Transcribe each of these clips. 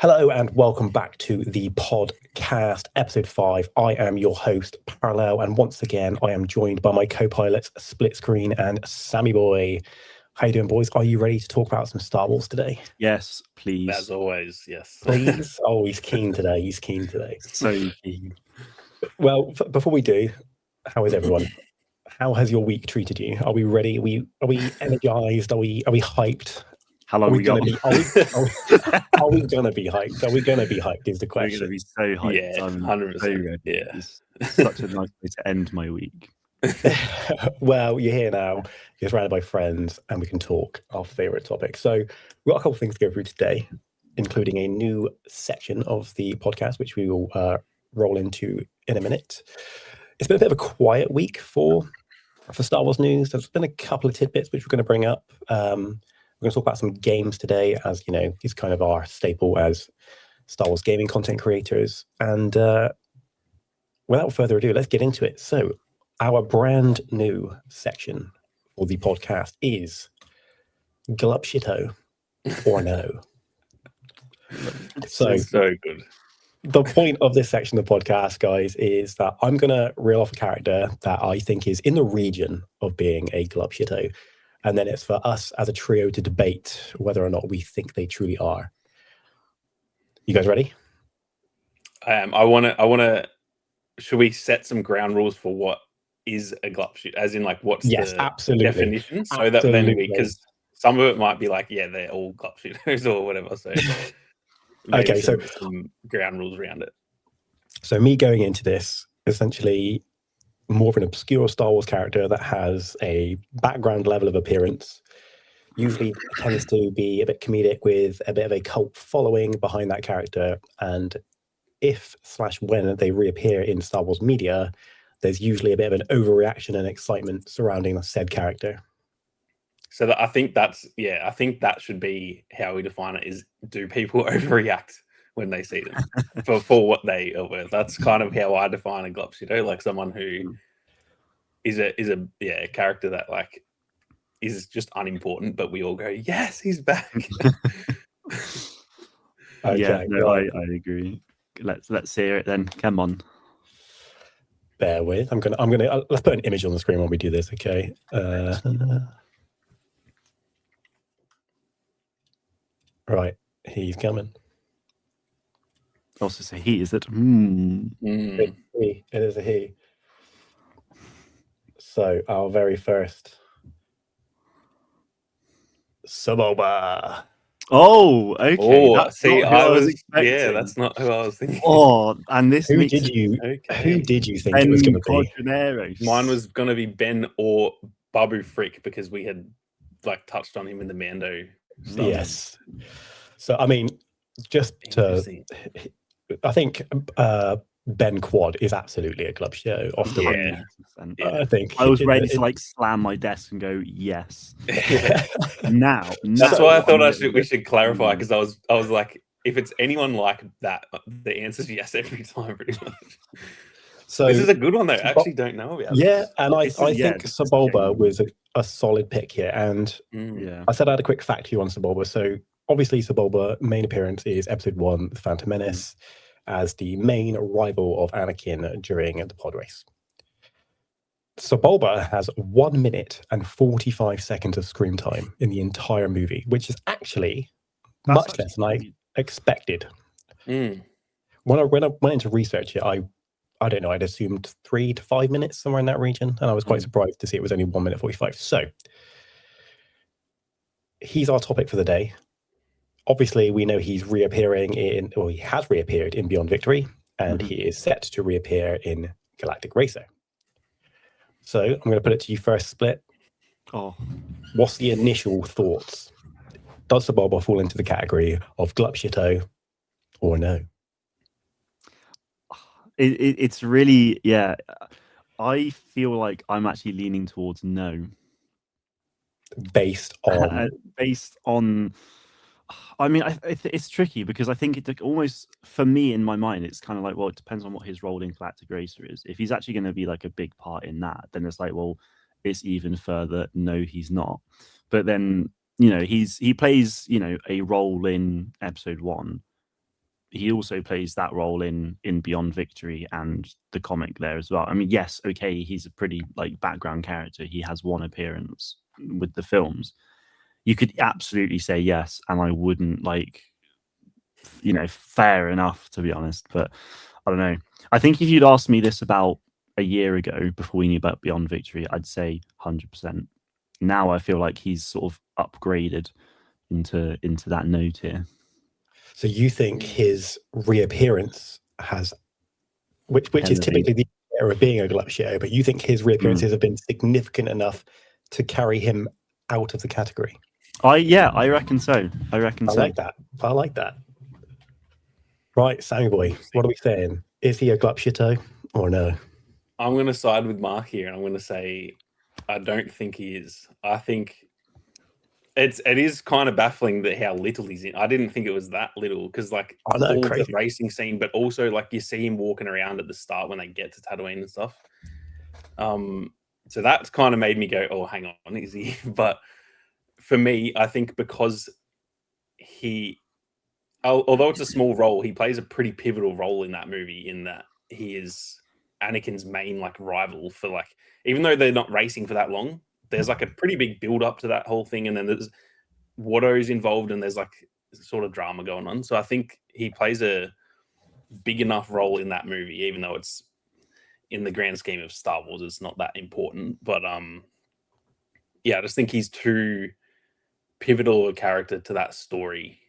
Hello and welcome back to the podcast, episode 5. I am your host, Parallel, and once again, I am joined by my co-pilots, Splitscreen and Sammyboiii. How you doing, boys? Are you ready to talk about some Star Wars today? Yes, please. As always, yes. Please? Oh, he's keen today. He's keen today. So keen. Well, before we do, how is everyone? How has your week treated you? Are we ready? Are we energized? Are we hyped? How long Are we we got? gonna be? Are we gonna be hyped? Are we gonna be hyped? Is the We're question. going to be so hyped. Yeah, I'm 100%. so ready. Yeah. It's such a nice way to end my week. Well, you're here now. You're surrounded by friends, and we can talk our favorite topic. So we've got a couple of things to go through today, including a new section of the podcast, which we will roll into in a minute. It's been a bit of a quiet week for Star Wars news. There's been a couple of tidbits which we're going to bring up. We're going to talk about some games today, as you know, is kind of our staple as Star Wars gaming content creators. And without further ado, let's get into it. So, our brand new section for the podcast is Glup Shitto or No. So good. the point of this section of the podcast, guys, is that I'm going to reel off a character that I think is in the region of being a Glup Shitto. And then it's for us as a trio to debate whether or not we think they truly are. You guys ready? I want to. Should we set some ground rules for what is a Glup Shitto? As in, like, what's Yes, the absolutely. definition? So Absolutely. that then because some of it might be like, yeah, they're all Glup Shittos or whatever. So Okay, some ground rules around it. So me going into this, essentially more of an obscure Star Wars character that has a background level of appearance, usually tends to be a bit comedic with a bit of a cult following behind that character. And if/when they reappear in Star Wars media, there's usually a bit of an overreaction and excitement surrounding the said character. So I think that should be how we define it: is do people overreact when they see them for what they are worth? That's kind of how I define a Glup Shitto, like someone who is a character that like is just unimportant, but we all go, yes, he's back. Okay, Yeah, no, well, I agree. Let's hear it then. Come on. bear with. I'm gonna let's put an image on the screen when we do this. Okay. Right, he's coming. Also say he, is it? It is a he. So our very first Saboba. Oh, okay. Oh, That's see, not who I was expecting. that's not who I was thinking. Oh, and this Who makes did it you Okay. think it was going to be? Quadraneros. Mine was going to be Ben or Babu Frick because we had like touched on him in the Mando stuff. Yes. So I mean, just to, Interesting. I think Ben Quad is absolutely a Glup Shitto off the rip. Yeah. 100%. Yeah. I think I was ready to like slam my desk and go, yes. Now That's why I thought we should clarify, Mm. because I was like, if it's anyone like that, the answer is yes every time, pretty much. So This is a good one though. I actually don't know about. yeah, and I This is- yeah, think this is Saboba genuine. was a solid pick here. And Mm. Yeah. I said I had a quick fact here on Saboba. So obviously Saboba main appearance is episode 1, The Phantom Menace, as the main rival of Anakin during the pod race. Saboba has 1 minute and 45 seconds of screen time in the entire movie, which is actually That's much less than I actually- expected. Mm. When I went into research it, I don't know, I'd assumed 3 to 5 minutes, somewhere in that region, and I was quite surprised to see it was only 1 minute 45. So he's our topic for the day. Obviously, we know he's reappearing he has reappeared in Beyond Victory, and he is set to reappear in Galactic Racer. So I'm going to put it to you first, Split. Oh, What's the initial thoughts? Does Saboba fall into the category of Glup Shitto or no? it's really, yeah. I feel like I'm actually leaning towards no. Based on Based on, I mean, it's tricky because I think it almost, for me in my mind, it's kind of like, well, it depends on what his role in Galactic Racer is. If he's actually going to be like a big part in that, then it's like, well, it's even further. No, he's not. But then, you know, he plays, you know, a role in episode 1. he also plays that role in Beyond Victory and the comic there as well. I mean, yes, okay, he's a pretty like background character. He has one appearance with the films. You could absolutely say yes, and I wouldn't like, fair enough, to be honest. But I don't know. I think if you'd asked me this about a year ago, before we knew about Beyond Victory, I'd say 100%. Now I feel like he's sort of upgraded into that no tier. So you think his reappearance has, which is typically the era of being a Glup Shitto, but you think his reappearances have been significant enough to carry him out of the category? I reckon so. I like that. I like that. Right, Sammyboiii, what are we saying? Is he a Glup Shitto or no? I'm going to side with Mark here, and I'm going to say I don't think he is. I think it is kind of baffling that how little he's in. I didn't think it was that little, because like all the racing scene, but also like you see him walking around at the start when they get to Tatooine and stuff. So that's kind of made me go, oh, hang on, is he? But for me, I think because although it's a small role, he plays a pretty pivotal role in that movie, in that he is Anakin's main like rival for like, even though they're not racing for that long, there's like a pretty big build up to that whole thing. And then there's Watto's involved, and there's like sort of drama going on. So I think he plays a big enough role in that movie, even though it's in the grand scheme of Star Wars, it's not that important. But yeah, I just think he's too pivotal a character to that story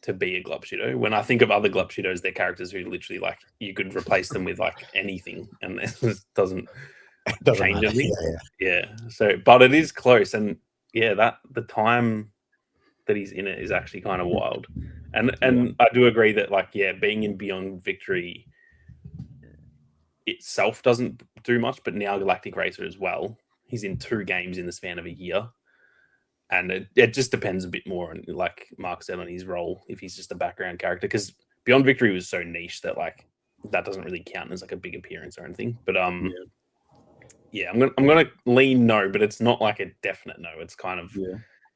to be a Glup Shitto. When I think of other Glup Shittos, they're characters who literally like you could replace them with like anything, and it doesn't change anything. Yeah. So, but it is close, and yeah, that the time that he's in it is actually kind of wild. And I do agree that like, yeah, being in Beyond Victory itself doesn't do much, but now Galactic Racer as well. He's in 2 games in the span of a year. And it just depends a bit more on, like Mark said, on his role, if he's just a background character. Because Beyond Victory was so niche that like that doesn't really count as like a big appearance or anything. But yeah, I'm gonna lean no, but it's not like a definite no. It's kind of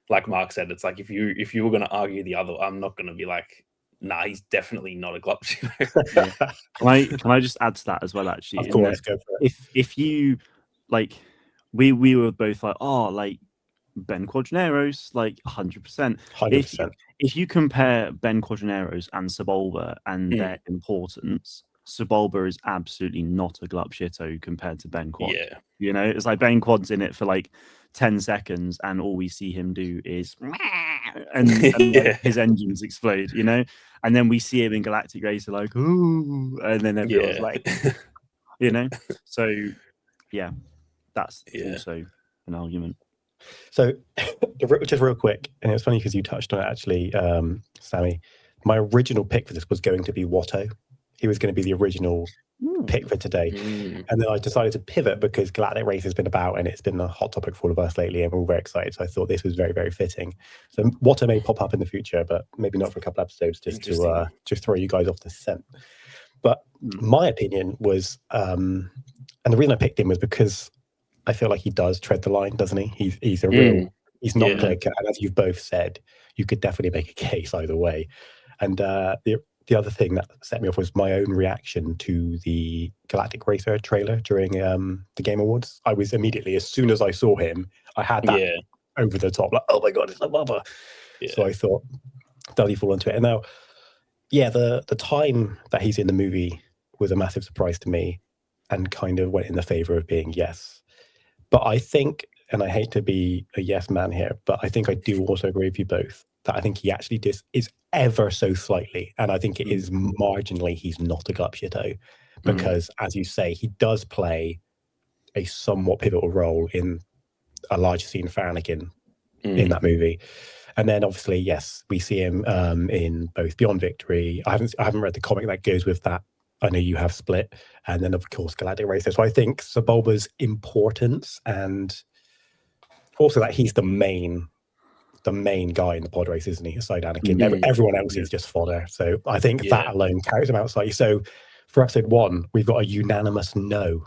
like Mark said, it's like if you were gonna argue the other, I'm not gonna be like, nah, he's definitely not a Glup Shitto. Can I just add to that as well, actually? Of course, go for it. If you like, we were both like, oh, like Ben Quadraneros, like 100%. 100%. If you compare Ben Quadraneros and Sebulba and their importance, Sebulba is absolutely not a Glup Shitto compared to Ben Quad. Yeah. You know, it's like Ben Quad's in it for like 10 seconds and all we see him do is and like, his engines explode, you know? And then we see him in Galactic Racer like, ooh, and then everyone's like, you know? So, yeah, that's also an argument. So, just real quick, and it's funny because you touched on it actually, Sammy. My original pick for this was going to be Watto. He was going to be the original pick for today. And then I decided to pivot because Galactic Race has been about and it's been a hot topic for all of us lately, and we're all very excited. So I thought this was very, very fitting. So Watto may pop up in the future, but maybe not for a couple episodes, just to just throw you guys off the scent. But my opinion was, and the reason I picked him was because I feel like he does tread the line, doesn't he? He's a real, he's not clear-cut. And as you've both said, you could definitely make a case either way. And the other thing that set me off was my own reaction to the Galactic Racer trailer during the Game Awards. I was immediately, as soon as I saw him, I had that over the top, like, oh my God, it's like Bubba. So I thought, does he fall into it? And now, the time that he's in the movie was a massive surprise to me and kind of went in the favor of being yes. But I think, and I hate to be a yes man here, but I think I do also agree with you both that I think he actually is ever so slightly, and I think it is marginally, he's not a Glup Shitto, because as you say, he does play a somewhat pivotal role in a larger scene for Anakin in that movie. And then obviously, yes, we see him in both Beyond Victory. I haven't read the comic that goes with that. I know you have Split, and then of course Galactic Racer. So I think Sebulba's importance, and also that he's the main guy in the pod race, isn't he? Aside Anakin, everyone else is just fodder. So I think that alone carries him outside. So for episode 1, we've got a unanimous no.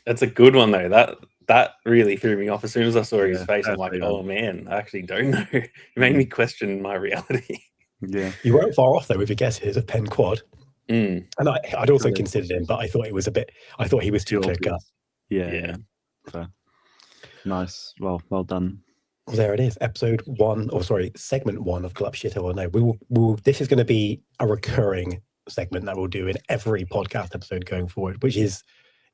That's a good one though. That really threw me off. As soon as I saw his face, I'm like, oh man, I actually don't know. It made me question my reality. Yeah. You weren't far off though with your guesses of Pen Quad, Mm. and I'd also Brilliant. considered him, but I thought it was a bit. I thought he was too clear cut. Obvious. Yeah, Yeah. yeah. Fair. Nice. Well done. Well, there it is, segment 1 of Glup Shitto or No. We will. This is going to be a recurring segment that we'll do in every podcast episode going forward, which is,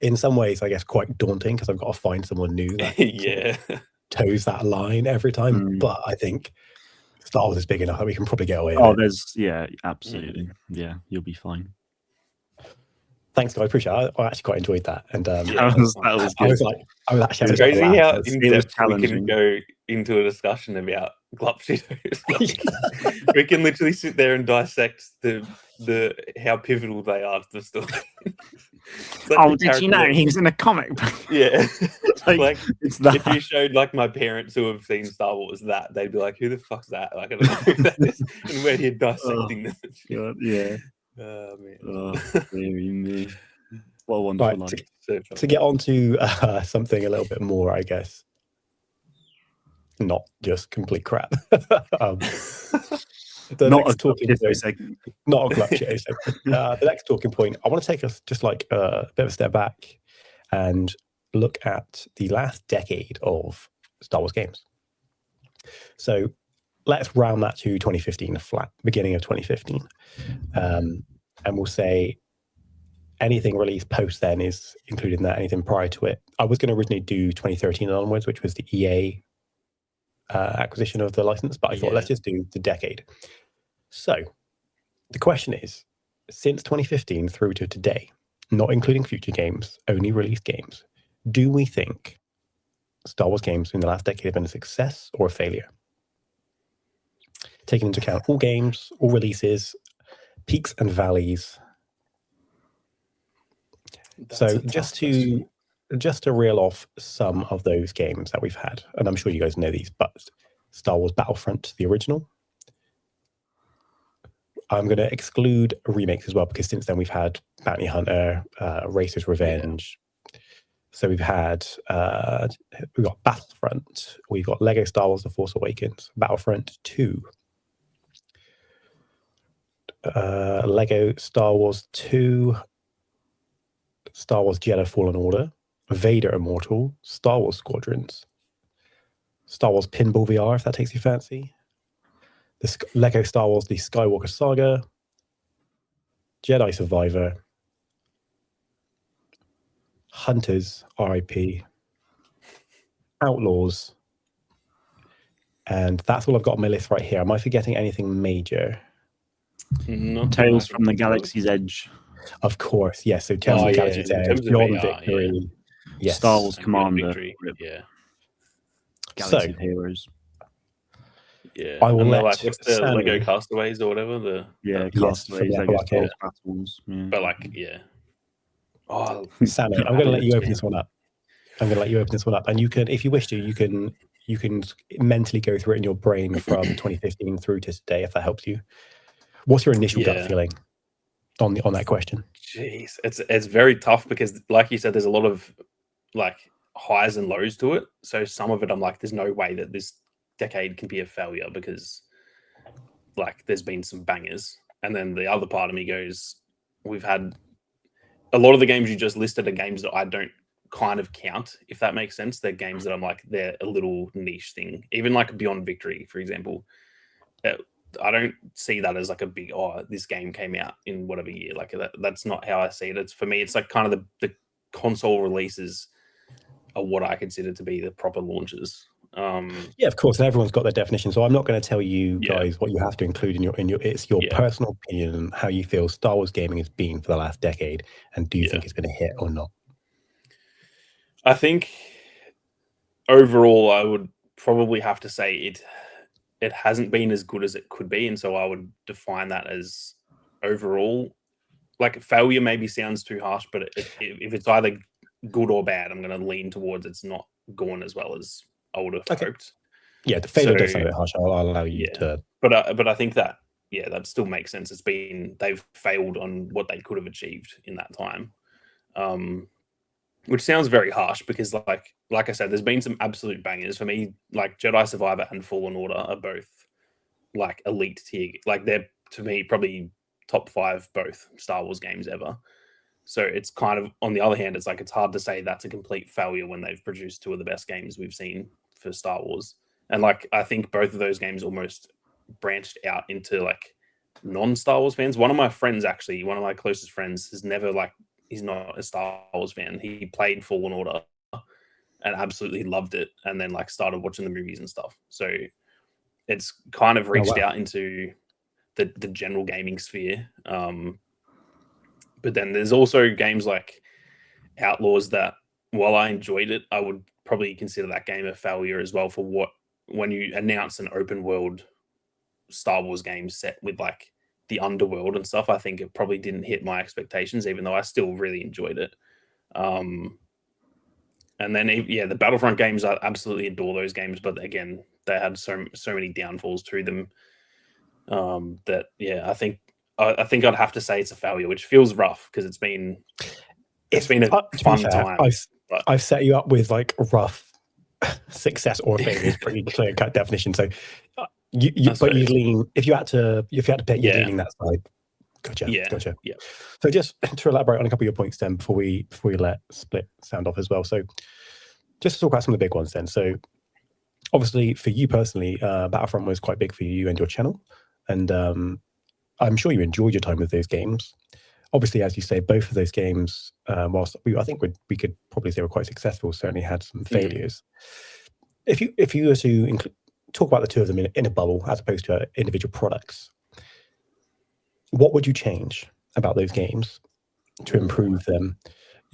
in some ways, I guess, quite daunting because I've got to find someone new that Yeah. toes that line every time. Mm. But I think Star Wars is big enough that we can probably get away with Oh, it. absolutely. Yeah, you'll be fine. Thanks, guys. I appreciate it. I actually quite enjoyed that. And That was good. I was actually It's having a crazy laugh. how It in was depth we challenging. can go into a discussion about Glup Shitto. We can literally sit there and dissect the how pivotal they are to the story. Oh, did you know he was in a comic book? Yeah. like, it's that. If you showed like my parents who have seen Star Wars they'd be like, who the fuck's that? Like, I don't know who that is. And where you're dissecting them. God, yeah. Oh, man. Oh, dearie me. What a wonderful Right, life. to get on to something a little bit more, I guess, not just complete crap. The Not next a talking Shitto point, segment. not a Glup Shitto segment. The next talking point, I want to take us just like a bit of a step back and look at the last decade of Star Wars games. So let's round that to 2015, beginning of 2015. And we'll say anything released post then is included in that, anything prior to it. I was going to originally do 2013 onwards, which was the EA acquisition of the license, but I thought let's just do the decade. So the question is, since 2015 through to today, not including future games, only released games, do we think Star Wars games in the last decade have been a success or a failure? Taking into account all games, all releases, peaks and valleys. So just to reel off some of those games that we've had, and I'm sure you guys know these, but Star Wars Battlefront, the original. I'm going to exclude remakes as well, because since then we've had Bounty Hunter, Racer's Revenge. Yeah. So we've got Battlefront, we've got Lego Star Wars The Force Awakens, Battlefront 2, Lego Star Wars 2, Star Wars Jedi Fallen Order, Vader Immortal, Star Wars Squadrons, Star Wars Pinball VR, if that takes you fancy, the Lego Star Wars The Skywalker Saga, Jedi Survivor, Hunters, RIP, Outlaws, and that's all I've got on my list right here. Am I forgetting anything major? Tales from the Galaxy's Edge. Of course, yes. So Tales from the Galaxy's Edge, Beyond Victory, yes. Star Wars Commander, yeah. Galaxy of Heroes. Yeah, I will let what's the Sammy, Lego Castaways or whatever? Castaways, Lego Star Wars Battles. Yeah. But like, yeah. Oh, Sammy, I'm going to let you open this one up. And you can, if you wish to, you can mentally go through it in your brain from 2015 through to today, if that helps you. What's your initial gut feeling on that question? Jeez, it's very tough because, like you said, there's a lot of like highs and lows to it. So some of it, I'm like, there's no way that this decade can be a failure because, like, there's been some bangers. And then the other part of me goes, we've had a lot of the games you just listed are games that I don't kind of count, if that makes sense. They're games that I'm like, they're a little niche thing. Even like Beyond Victory, for example. I don't see that as like a big, this game came out in whatever year. Like that's not how I see it. It's for me, it's like kind of the console releases are what I consider to be the proper launches. Yeah, of course, and everyone's got their definition. So I'm not going to tell you guys what you have to include in your. It's your personal opinion and how you feel Star Wars gaming has been for the last decade, and do you think it's going to hit or not? I think overall, I would probably have to say it hasn't been as good as it could be, and so I would define that as overall. Like failure maybe sounds too harsh, but if it's either good or bad, I'm going to lean towards it's not gone as well as I would have hoped. Yeah, the failure does sound a bit harsh. I'll allow you to. But I think that that still makes sense. They've failed on what they could have achieved in that time, which sounds very harsh because like I said, there's been some absolute bangers for me. Like Jedi Survivor and Fallen Order are both like elite tier. Like they're, to me, probably top 5 both Star Wars games ever. So it's kind of, on the other hand, it's like it's hard to say that's a complete failure when they've produced 2 of the best games we've seen for Star Wars. And like I think both of those games almost branched out into like non-Star Wars fans. One of my friends, actually, one of my closest friends, has never like, he's not a Star Wars fan. He played Fallen Order and absolutely loved it, and then like started watching the movies and stuff. So it's kind of reached out into the general gaming sphere. But then there's also games like Outlaws that, while I enjoyed it, I would probably consider that game a failure as well for what, when you announce an open world Star Wars game set with like the underworld and stuff, I think it probably didn't hit my expectations, even though I still really enjoyed it. And then, yeah, the Battlefront games, I absolutely adore those games, but again, they had so many downfalls to them that, yeah, I think I'd have to say it's a failure, which feels rough because it's been a fun time. I've set you up with like a rough success or failure is pretty clear cut definition. So you lean, if you had to pick, you're leaning that side. Gotcha. Yeah. So just to elaborate on a couple of your points then before we let Split sound off as well. So just to talk about some of the big ones then. So obviously for you personally, Battlefront was quite big for you and your channel. And I'm sure you enjoyed your time with those games. Obviously, as you say, both of those games, whilst I think we could probably say were quite successful, certainly had some failures. If you were to talk about the 2 of them in a bubble as opposed to individual products, what would you change about those games to improve them?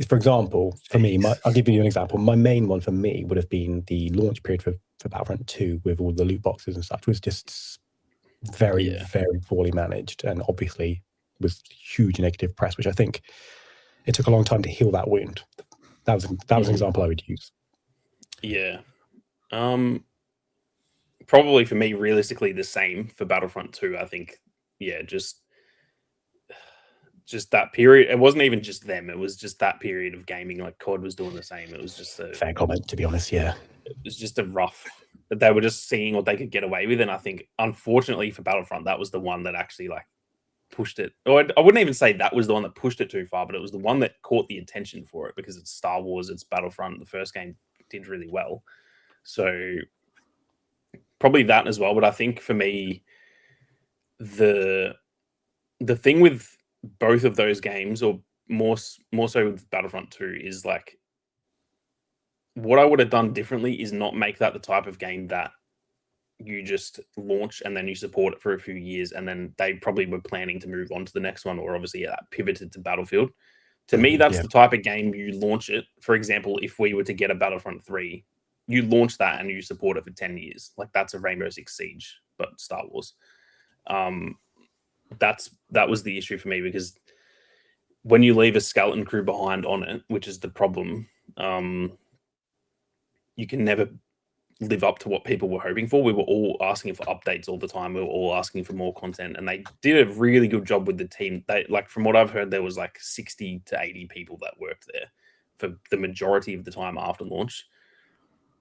For example, for me, I'll give you an example. My main one for me would have been the launch period for Battlefront 2 with all the loot boxes and stuff. It was just very, very poorly managed, and obviously was huge negative press, which I think it took a long time to heal that wound. That was an example I would use. Yeah. Probably for me, realistically, the same for Battlefront 2. I think, yeah, just that period. It wasn't even just them. It was just that period of gaming. Like COD was doing the same. It was just a fair comment, to be honest. Yeah, it was just a rough. They were just seeing what they could get away with, and I think, unfortunately for Battlefront, that was the one that actually like pushed it. Or I wouldn't even say that was the one that pushed it too far, but it was the one that caught the attention for it because it's Star Wars, it's Battlefront. The first game did really well, so probably that as well. But I think for me, the thing with both of those games, or more so with Battlefront 2, is like what I would have done differently is not make that the type of game that you just launch and then you support it for a few years, and then they probably were planning to move on to the next one, or obviously pivoted to Battlefield. To me, that's the type of game you launch it. For example, if we were to get a Battlefront 3, you launch that and you support it for 10 years. Like that's a Rainbow Six Siege, but Star Wars. That was the issue for me, because when you leave a skeleton crew behind on it, which is the problem, you can never live up to what people were hoping for. We were all asking for updates all the time. We were all asking for more content, and they did a really good job with the team. They, like, from what I've heard, there was like 60 to 80 people that worked there for the majority of the time after launch.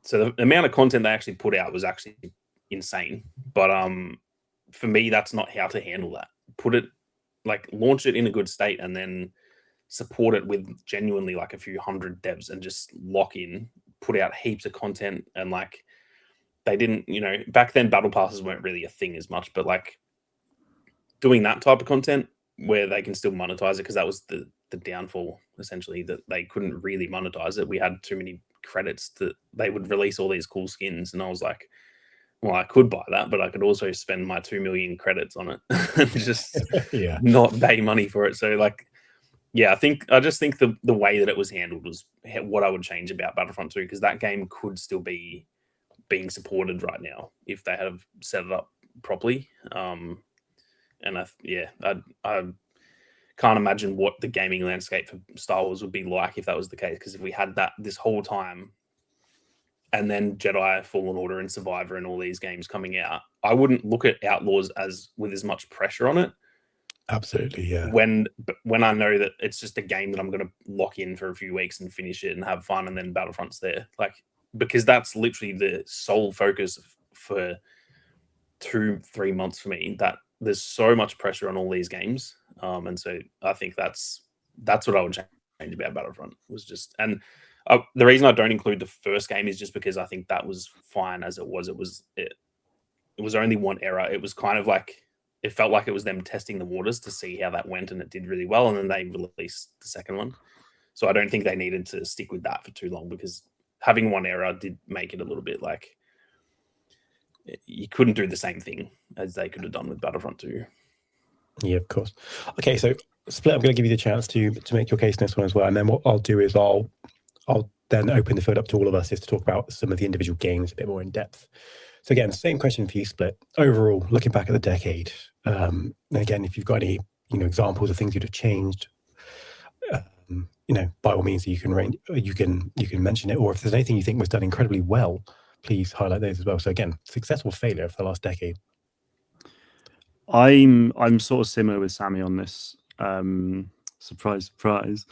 So the amount of content they actually put out was actually insane. But for me, that's not how to handle that. Launch it in a good state and then support it with genuinely like a few hundred devs and just lock in, put out heaps of content. And like, they didn't, back then battle passes weren't really a thing as much, but like doing that type of content where they can still monetize it, because that was the downfall, essentially, that they couldn't really monetize it. We had too many credits that they would release all these cool skins, and I was like, well, I could buy that, but I could also spend my 2 million credits on it and just not pay money for it. So like, yeah, I just think the way that it was handled was what I would change about Battlefront 2, because that game could still be being supported right now if they had set it up properly. And I can't imagine what the gaming landscape for Star Wars would be like if that was the case, because if we had that this whole time, and then Jedi, Fallen Order, and Survivor, and all these games coming out, I wouldn't look at Outlaws with as much pressure on it. Absolutely, yeah. When I know that it's just a game that I'm going to lock in for a few weeks and finish it and have fun, and then Battlefront's there, like, because that's literally the sole focus for 2-3 months for me that there's so much pressure on all these games, and so I think that's what I would change about Battlefront. Was just, and the reason I don't include the first game is just because I think that was fine as it was. It was only one era. It was kind of like, it felt like it was them testing the waters to see how that went, and it did really well, and then they released the second one. So I don't think they needed to stick with that for too long, because having one era did make it a little bit like you couldn't do the same thing as they could have done with Battlefront 2. Yeah, of course. Okay, so Split, I'm going to give you the chance to make your case in this one as well, and then what I'll do is I'll then open the field up to all of us is to talk about some of the individual games a bit more in depth. So again, same question for you, Split. Overall, looking back at the decade, and again, if you've got any examples of things you'd have changed, by all means, you can mention it, or if there's anything you think was done incredibly well, please highlight those as well. So again, successful failure for the last decade. I'm sort of similar with Sammy on this. Surprise.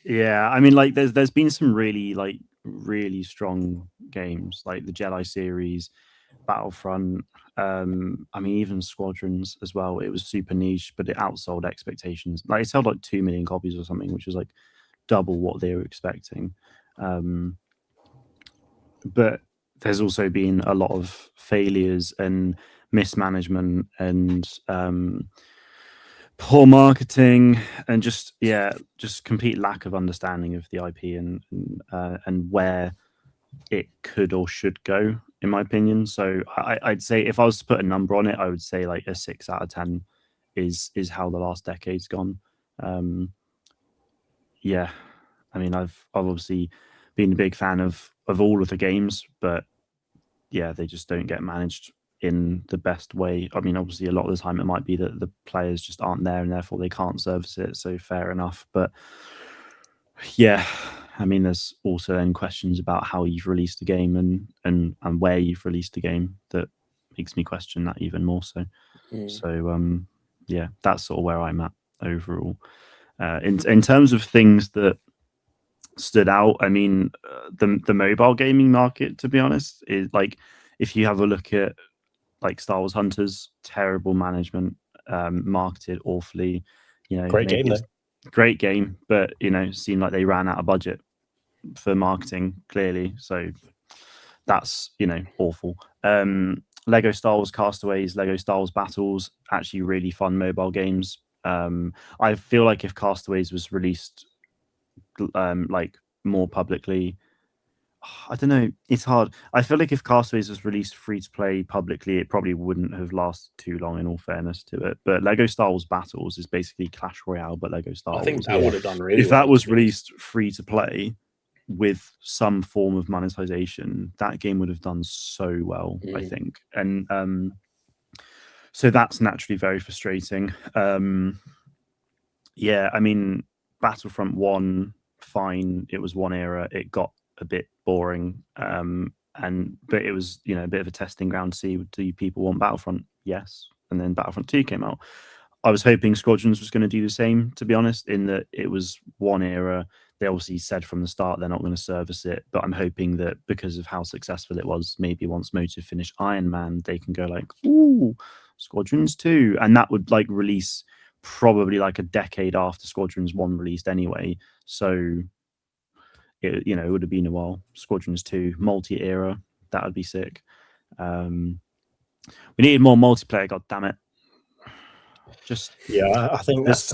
Yeah, I mean, like there's been some really strong games, like the Jedi series, Battlefront. I mean, even Squadrons as well. It was super niche, but it outsold expectations. Like it sold like 2 million copies or something, which was like double what they were expecting. But there's also been a lot of failures and mismanagement and poor marketing and just complete lack of understanding of the IP and where it could or should go, in my opinion. So I'd say if I was to put a number on it, I would say like a 6 out of 10 is how the last decade's gone. Yeah, I mean, I've obviously been a big fan of all of the games, but yeah, they just don't get managed in the best way. I mean, obviously, a lot of the time it might be that the players just aren't there and therefore they can't service it. So fair enough. But yeah, I mean, there's also then questions about how you've released the game and where you've released the game that makes me question that even more so. So yeah, that's sort of where I'm at overall. In terms of things that stood out, I mean, the mobile gaming market, to be honest, is like, if you have a look at like Star Wars Hunters, terrible management, marketed awfully. Great game though. Great game, but seemed like they ran out of budget for marketing, clearly. So that's awful. Lego Star Wars Castaways, Lego Star Wars Battles, actually really fun mobile games. I feel like if Castaways was released like more publicly, I don't know, it's hard. I feel like if Castaways was released free to play publicly, it probably wouldn't have lasted too long, in all fairness to it. But Lego Star Wars Battles is basically Clash Royale, but Lego Star Wars. I think that would have done really if well. That was released free to play with some form of monetization, that game would have done so well, I think. And so that's naturally very frustrating. Yeah, I mean, Battlefront 1, fine, it was one era, it got a bit boring, but it was a bit of a testing ground to see, do people want Battlefront? Yes. And then Battlefront 2 came out. I was hoping Squadrons was going to do the same, to be honest, in that it was one era. They obviously said from the start they're not going to service it, but I'm hoping that because of how successful it was, maybe once Motive finish Iron Man, they can go like, ooh, Squadrons 2, and that would like release probably like a decade after Squadrons 1 released anyway. So it would have been a while. Squadrons 2 multi-era, that would be sick. We needed more multiplayer, god damn it. I think that's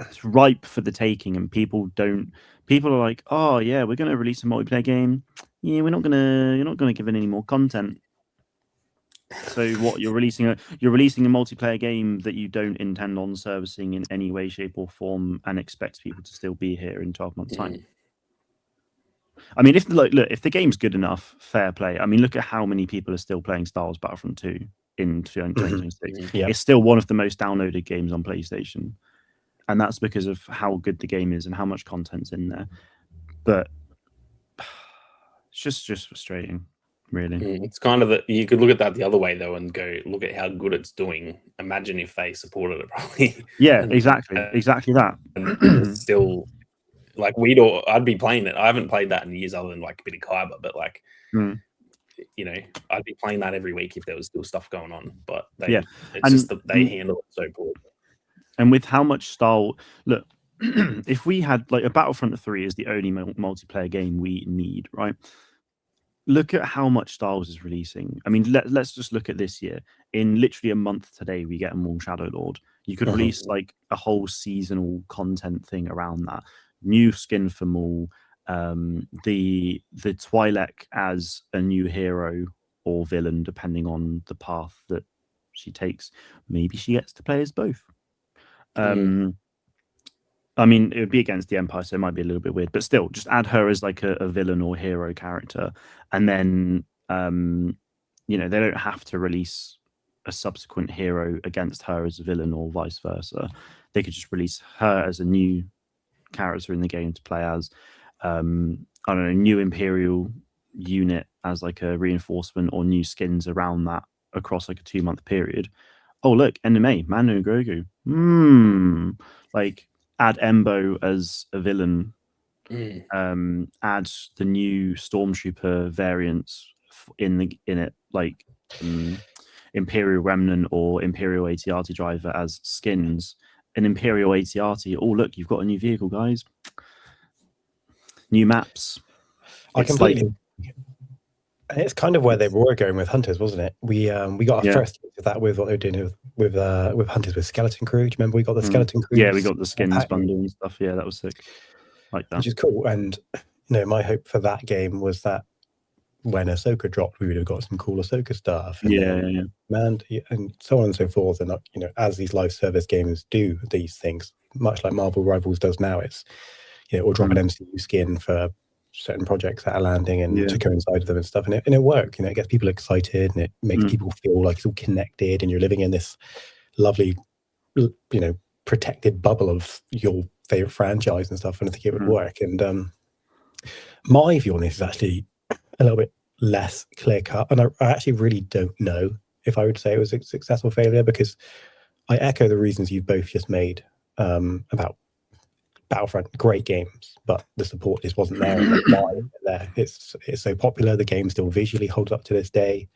it's ripe for the taking, and people are like, oh yeah, we're going to release a multiplayer game. Yeah, you're not going to give it any more content. So what, you're releasing a multiplayer game that you don't intend on servicing in any way, shape, or form, and expect people to still be here in 12 months' time. I mean, if the game's good enough, fair play. I mean, look at how many people are still playing Star Wars Battlefront 2 in 2026. Yeah. It's still one of the most downloaded games on PlayStation, and that's because of how good the game is and how much content's in there. But it's just frustrating, really. It's kind of you could look at that the other way though and go, look at how good it's doing. Imagine if they supported it properly. Yeah, exactly that. And still, like I'd be playing it. I haven't played that in years other than like a bit of Kyber, but like you know, I'd be playing that every week if there was still stuff going on. But Yeah. it's And- just that they handle it so poorly. And with how much style, look, if we had like a Battlefront 3 is the only multiplayer game we need, right? Look at how much Star Wars is releasing. I mean, let's just look at this year. In literally a month today, we get a Maul Shadow Lord. You could release like a whole seasonal content thing around that. New skin for Maul, the Twi'lek as a new hero or villain, depending on the path that she takes. Maybe she gets to play as both. I mean, it would be against the Empire, so it might be a little bit weird, but still, just add her as like a villain or hero character, and then you know, they don't have to release a subsequent hero against her as a villain or vice versa. They could just release her as a new character in the game to play as. I don't know, new Imperial unit as like a reinforcement, or new skins around that across like a 2-month period. Oh look, NMA, Mando and Grogu. Like add Embo as a villain. Add the new Stormtrooper variants in it, like Imperial Remnant or Imperial AT-AT driver as skins. An Imperial AT-AT. Oh look, you've got a new vehicle, guys. New maps. I completely. It's kind of where they were going with Hunters, wasn't it? We got our first taste of that with what they were doing with Hunters with Skeleton Crew. Do you remember we got the Skeleton Crew? Yeah, we got the skins bundle and stuff. Yeah, that was sick. Like that, which is cool. And you know, my hope for that game was that when Ahsoka dropped, we would have got some cool Ahsoka stuff. And and so on and so forth. And you know, as these live service games do these things, much like Marvel Rivals does now, it's, you know, we'll drop an MCU skin for certain projects that are landing and to coincide with them and stuff, and it works. You know, it gets people excited and it makes people feel like it's all connected and you're living in this lovely, you know, protected bubble of your favorite franchise and stuff, and I think it would work. And my view on this is actually a little bit less clear cut, and I actually really don't know if I would say it was a successful failure, because I echo the reasons you've both just made about Battlefront. Great games, but the support just wasn't there. And why there? It's so popular. The game still visually holds up to this day.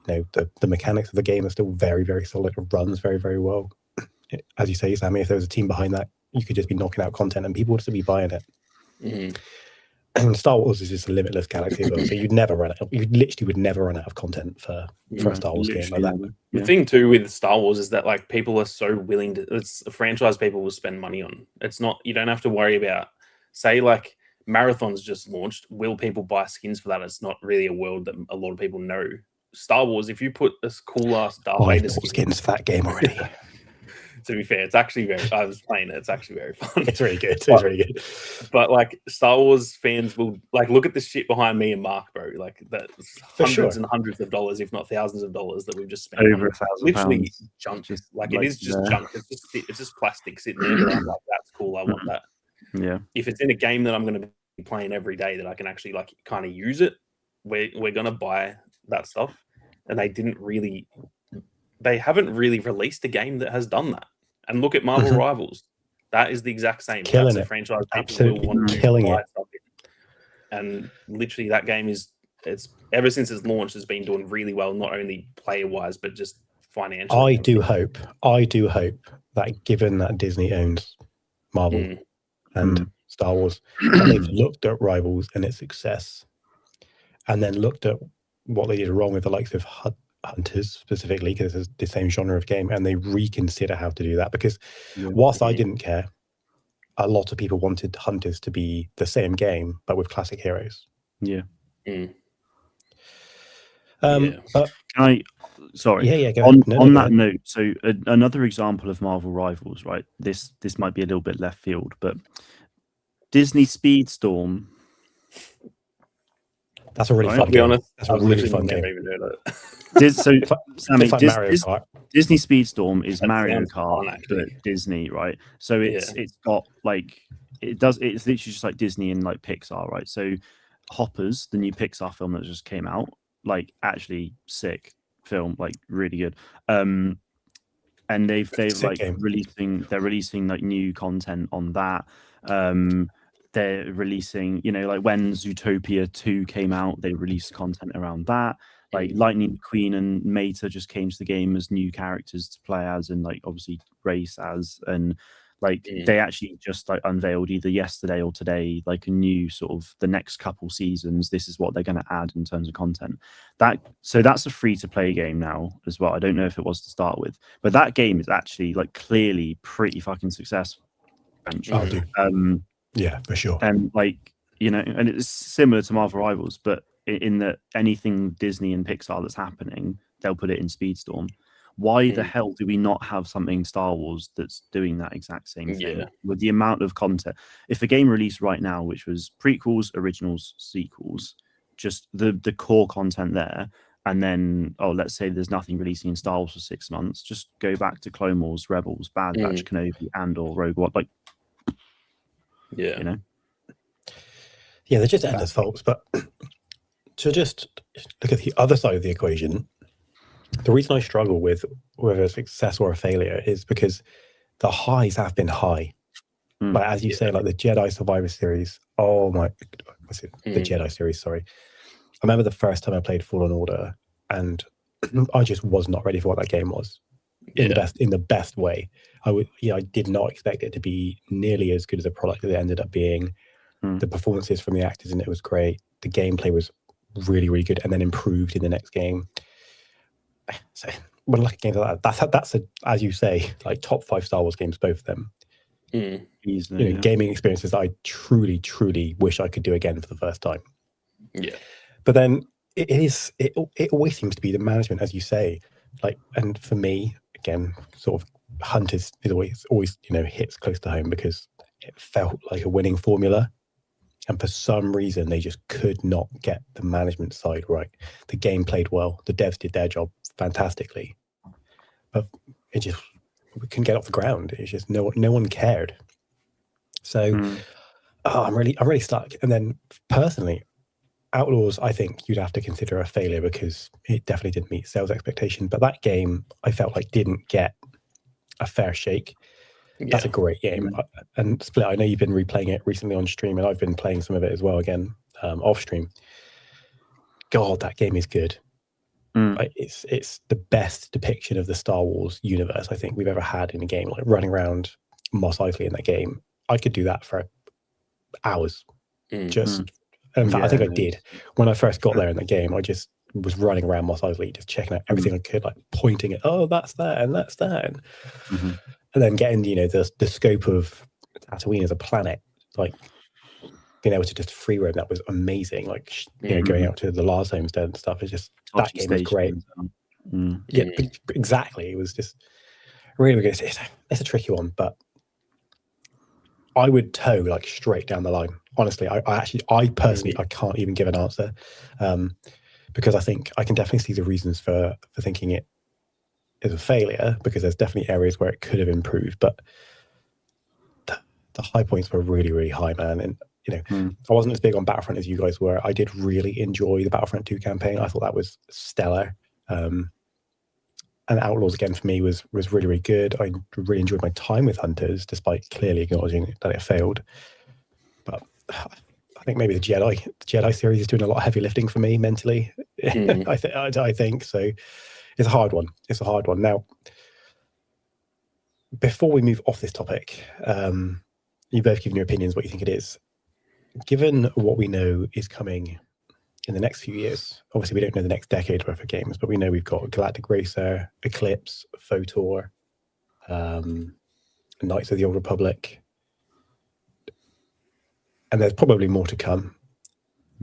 You know, the mechanics of the game are still very, very solid. It runs very, very well. As you say, Sammy, if there was a team behind that, you could just be knocking out content and people would still be buying it. And Star Wars is just a limitless galaxy as well, so you'd never run out. You literally would never run out of content for a Star Wars game like that. The thing too with Star Wars is that like people are so willing to. It's a franchise people will spend money on. It's not. You don't have to worry about. Say like Marathon's just launched. Will people buy skins for that? It's not really a world that a lot of people know. Star Wars. If you put this cool ass Darth Vader skins for that game already. To be fair, it's actually very. I was playing it. It's actually very fun. It's really good. It's really good. But like Star Wars fans will like look at this shit behind me and Mark, bro. Like that's hundreds and hundreds of dollars, if not thousands of dollars, that we've just spent. Over £1,000. Literally junk. Like it is just junk. It's just plastic sitting there. But I'm like, that's cool. I want that. Yeah. If it's in a game that I'm going to be playing every day, that I can actually like kind of use it, we're going to buy that stuff. And they haven't really released a game that has done that. And look at Marvel Rivals. That is the exact same. Killing That's a it. franchise Absolutely people will want to killing buy it. stuff in. And literally that game it's ever since its launch has been doing really well, not only player wise, but just financially. I do hope that given that Disney owns Marvel and Star Wars, and they've looked at Rivals and its success, and then looked at what they did wrong with the likes of Hunters specifically, because it's the same genre of game, and they reconsider how to do that. Because whilst I didn't care, a lot of people wanted Hunters to be the same game but with classic heroes. But sorry. Go on that note, so another example of Marvel Rivals, right? This might be a little bit left field, but Disney Speedstorm. That's a really fun game. Honest, that's a really fun game. Sammy, Kart. Disney Speedstorm is Mario Kart, but Disney, right? So it's got like it's literally just like Disney and like Pixar, right? So Hoppers, the new Pixar film that just came out, like actually sick film, like really good. And they've like releasing like new content on that. they're releasing, like when Zootopia 2 came out, they released content around that. Like Lightning McQueen and Mater just came to the game as new characters to play as, and like obviously race as, and like they actually just like unveiled either yesterday or today like a new sort of the next couple seasons. This is what they're going to add in terms of content. So that's a free to play game now as well. I don't know if it was to start with, but that game is actually like clearly pretty fucking successful. I'll do. Yeah, for sure. And like, and it's similar to Marvel Rivals, but in that anything Disney and Pixar that's happening, they'll put it in Speedstorm. Why the hell do we not have something Star Wars that's doing that exact same thing with the amount of content? If a game released right now, which was prequels, originals, sequels, just the core content there, and then, let's say there's nothing releasing in Star Wars for 6 months, just go back to Clone Wars, Rebels, Bad Batch, Kenobi, Andor, Rogue One, like, yeah, they're just endless faults. But to just look at the other side of the equation, the reason I struggle with whether a success or a failure is because the highs have been high. Like, as you say, like the Jedi Survivor series. Oh my, what's it? The Jedi series. Sorry, I remember the first time I played Fallen Order, and I just was not ready for what that game was. In the best way. I did not expect it to be nearly as good as a product that it ended up being. The performances from the actors in it was great. The gameplay was really, really good, and then improved in the next game. So when I look at games like that, that's as you say, like top 5 Star Wars games, both of them. Easily, gaming experiences that I truly, truly wish I could do again for the first time. Yeah. But then it always seems to be the management, as you say. Like, and for me, again, sort of Hunters is always hits close to home because it felt like a winning formula. And for some reason, they just could not get the management side right. The game played well. The devs did their job fantastically. But we couldn't get off the ground. It's just no one cared. So I'm really stuck. And then personally, Outlaws, I think you'd have to consider a failure because it definitely didn't meet sales expectation. But that game, I felt like didn't get a fair shake. That's a great game. And Split, I know you've been replaying it recently on stream, and I've been playing some of it as well again off stream. God, that game is good. It's the best depiction of the Star Wars universe I think we've ever had in a game. Like running around Mos Eisley in that game, I could do that for hours. In fact, I think I did when I first got there in the game. I just was running around Mos Eisley, just checking out everything I could, like pointing at, that's that and that's that, and then getting the scope of Tatooine as a planet, like being able to just free roam. That was amazing. Like going out to the Lars homestead and stuff. It's just that game was great. Yeah, exactly. It was just really good. It's a tricky one, but I would toe like straight down the line. Honestly, I personally I can't even give an answer because I think I can definitely see the reasons for thinking it is a failure because there's definitely areas where it could have improved, but the high points were really, really high, man. And I wasn't as big on Battlefront as you guys were. I did really enjoy the Battlefront 2 campaign. I thought that was stellar. And Outlaws again for me was really, really good. I really enjoyed my time with Hunters, despite clearly acknowledging that it failed. But I think maybe the Jedi series is doing a lot of heavy lifting for me mentally. I think so. It's a hard one. Now, before we move off this topic, you both given your opinions what you think it is. Given what we know is coming in the next few years, obviously we don't know the next decade worth of games, but we know we've got Galactic Racer, Eclipse, Photor, Knights of the Old Republic, and there's probably more to come.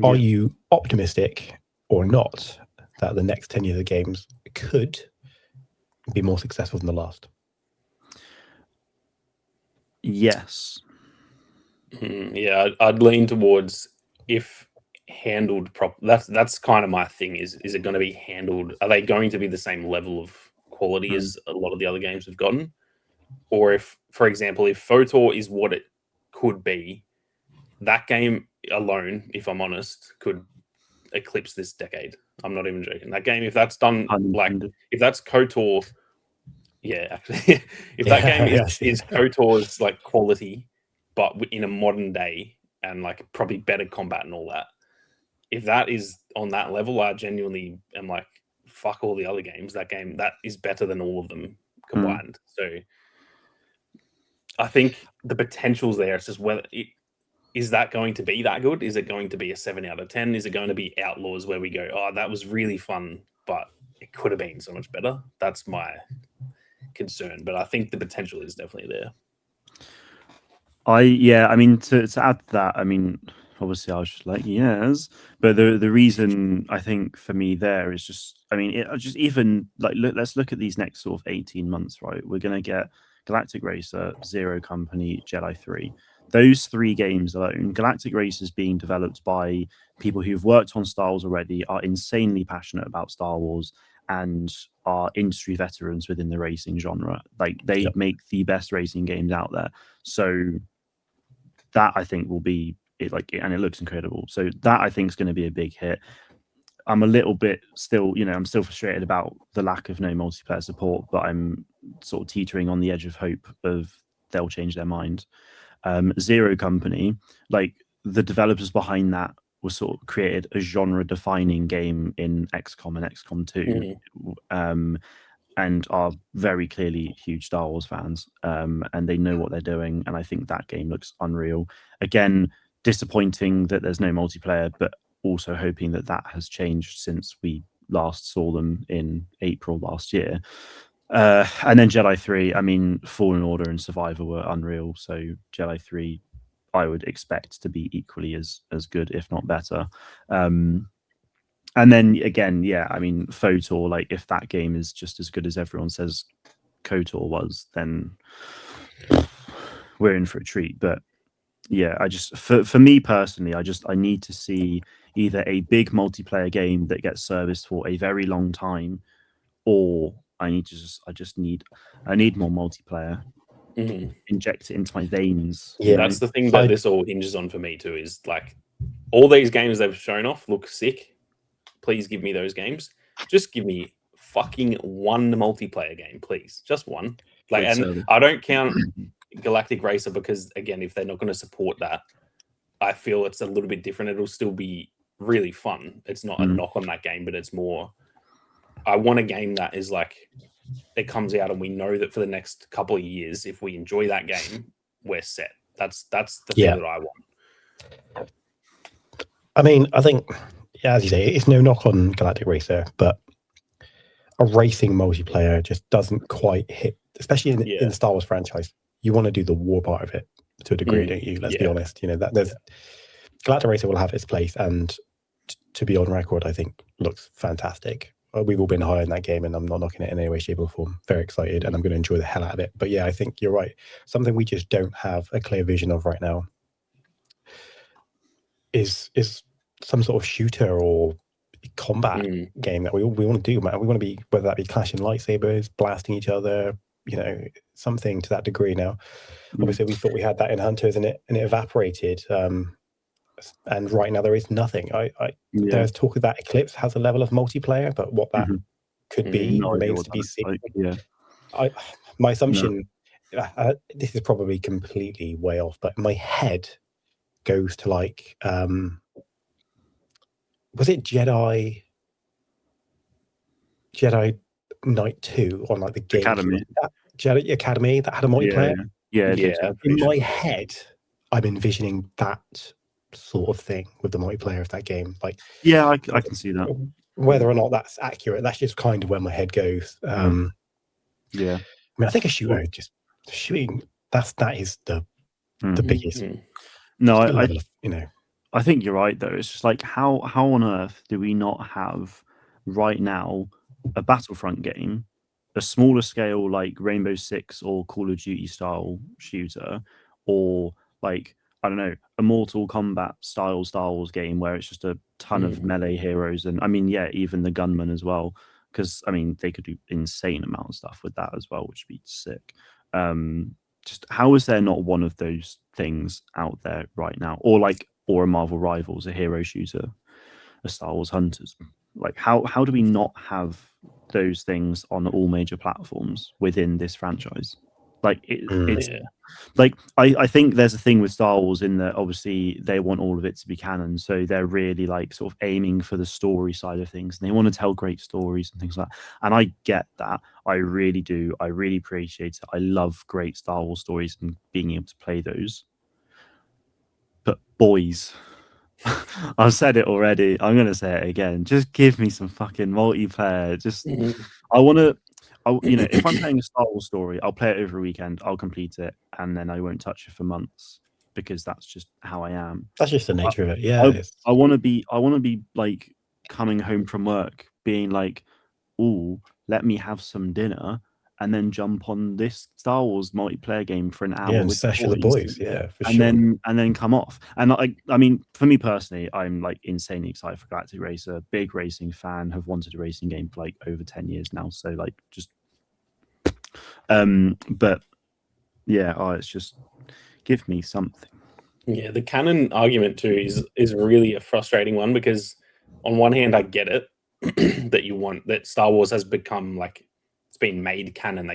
Are you optimistic or not that the next 10 years of games could be more successful than the last? Yes. Yeah, I'd lean towards if handled that's kind of my thing. Is it going to be handled? Are they going to be the same level of quality as a lot of the other games we've gotten? Or if, for example, if Photor is what it could be, that game alone, if I'm honest, could eclipse this decade. I'm not even joking. That game, if that's done if that's KOTOR, actually, if that game is KOTOR's like quality, but in a modern day, and like probably better combat and all that. If that is on that level, I genuinely am like, fuck all the other games. That game that is better than all of them combined. So I think the potential's there. It's just whether is that going to be that good? Is it going to be a 7 out of 10? Is it going to be Outlaws where we go, oh, that was really fun, but it could have been so much better? That's my concern. But I think the potential is definitely there. I mean, to add to that, I mean, obviously I was just like, yes, but the reason I think for me there is just, I mean, just even like, let's look at these next sort of 18 months, right? We're going to get Galactic Racer, Zero Company, Jedi 3. Those 3 games alone, Galactic Racer is being developed by people who've worked on Star Wars already, are insanely passionate about Star Wars, and are industry veterans within the racing genre. Like they make the best racing games out there. So that I think will be it, like, and it looks incredible. So that I think is going to be a big hit. I'm a little bit still, I'm still frustrated about the lack of no multiplayer support, but I'm sort of teetering on the edge of hope of they'll change their mind. Zero Company, like the developers behind that were sort of created a genre-defining game in XCOM and XCOM 2, and are very clearly huge Star Wars fans, and they know what they're doing, and I think that game looks unreal. Again, disappointing that there's no multiplayer, but also hoping that that has changed since we last saw them in April last year. And then Jedi 3, I mean, Fallen Order and Survivor were unreal, so Jedi 3 I would expect to be equally as good, if not better. And then again, yeah, I mean, FOTOR, like if that game is just as good as everyone says KOTOR was, then we're in for a treat. But yeah, I just, for me personally, I need to see either a big multiplayer game that gets serviced for a very long time, or I need more multiplayer. Inject it into my veins. Yeah, that's the thing that this all hinges on for me too, is like all these games they've shown off look sick. Please give me those games. Just give me fucking one multiplayer game, please. Just one. Like, and I don't count Galactic Racer because, again, if they're not going to support that, I feel it's a little bit different. It'll still be really fun. It's not a knock on that game, but it's more, I want a game that is like, it comes out and we know that for the next couple of years, if we enjoy that game, we're set. That's the thing that I want. I mean, I think, yeah, as you say, it's no knock on Galactic Racer, but a racing multiplayer just doesn't quite hit, especially in the Star Wars franchise. You want to do the war part of it to a degree, don't you? Let's be honest. That there's Galactic Racer will have its place, and to be on record, I think looks fantastic. We've all been high in that game, and I'm not knocking it in any way, shape, or form. Very excited, and I'm going to enjoy the hell out of it. But yeah, I think you're right. Something we just don't have a clear vision of right now is some sort of shooter or combat game that we want to do, man. We want to be, whether that be clashing lightsabers, blasting each other, something to that degree. Now, obviously, we thought we had that in Hunters, and it evaporated. And right now there is nothing. There's talk of that Eclipse has a level of multiplayer, but what that could be remains to be seen. My assumption, this is probably completely way off, but my head goes to like, was it Jedi Knight 2 on like the game Academy? Jedi Academy that had a multiplayer? Yeah. In my head, I'm envisioning that sort of thing with the multiplayer of that game. Like, yeah, I can see that. Whether or not that's accurate, that's just kind of where my head goes. Yeah, I mean, I think a shooter, just shooting, that is the biggest. No, I think you're right though. It's just like how on earth do we not have right now a Battlefront game, a smaller scale like Rainbow Six or Call of Duty style shooter, or like, I don't know, a Mortal Kombat style Star Wars game where it's just a ton of melee heroes, and I mean, yeah, even the gunman as well, because I mean they could do insane amount of stuff with that as well, which would be sick. Just how is there not one of those things out there right now, or a Marvel Rivals, a hero shooter, a Star Wars Hunters? Like how do we not have those things on all major platforms within this franchise? Like Mm. it's Yeah. like I think there's a thing with Star Wars in that obviously they want all of it to be canon, so they're really like sort of aiming for the story side of things, and they want to tell great stories and things like that. And I get that, I really do. I really appreciate it. I love great Star Wars stories and being able to play those. But boys, I've said it already. I'm gonna say it again. Just give me some fucking multiplayer. Just Mhm. I want to. You know, if I'm playing a Star Wars story, I'll play it over a weekend. I'll complete it, and then I won't touch it for months because that's just how I am. That's just the nature of it. Yeah. I want to be like coming home from work, being like, "Oh, let me have some dinner." And then jump on this Star Wars multiplayer game for an hour Yeah, and with sesh with the boys. Yeah, for and sure. then come off. And I mean, for me personally, I'm like insanely excited for Galactic Racer. Big racing fan. Have wanted a racing game for like over 10 years now. So like just, but yeah, it's just give me something. Yeah, the canon argument too is really a frustrating one because on one hand I get it that you want that Star Wars has become like it's been made canon.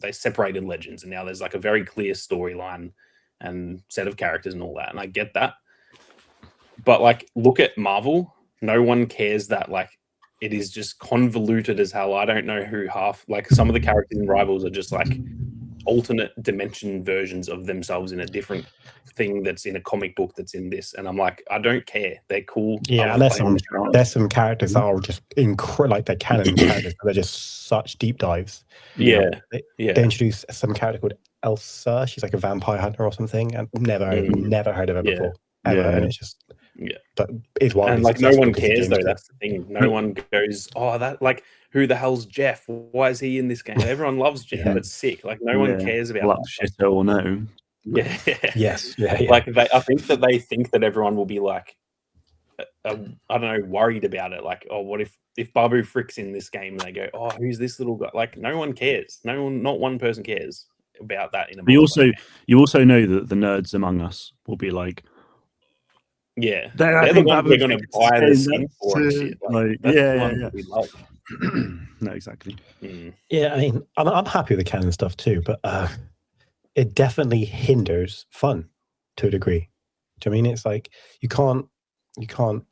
They separated legends and now there's like a very clear storyline and set of characters and all that. And I get that. But like look at Marvel, no one cares that like it is just convoluted as hell. I don't know who like some of the characters in Rivals are just like alternate dimension versions of themselves in a different thing that's in a comic book that's in this, and I'm like, I don't care. They're cool. Yeah, and there's some characters that are just incredible, like they're canon characters, but they're just such deep dives. Yeah, They yeah. introduced some character called Elsa. She's like a vampire hunter or something, and never heard of her before ever. Yeah. And it's just Yeah. but it's wildly And like no successful one because the cares game's though. good. That's the thing. No one goes, oh, that like who the hell's Jeff? Why is he in this game? Everyone loves Jeff. Yeah. It's sick. Like no one cares about Glup that. Shitto or no. Yeah. Yes. Yeah. Like I think that they think that everyone will be like, I don't know, worried about it. Like, oh, what if Babu Frick's in this game and they go, oh, who's this little guy? Like, no one cares. Not one person cares about that in a. But you also know that the nerds among us will be like, yeah, they're the ones we're going to buy the skin for and shit. Like, that's yeah, the ones yeah. that we love. No, exactly. Yeah, I mean, I'm happy with the canon stuff too, but it definitely hinders fun to a degree. Do you know what I mean? It's like you can't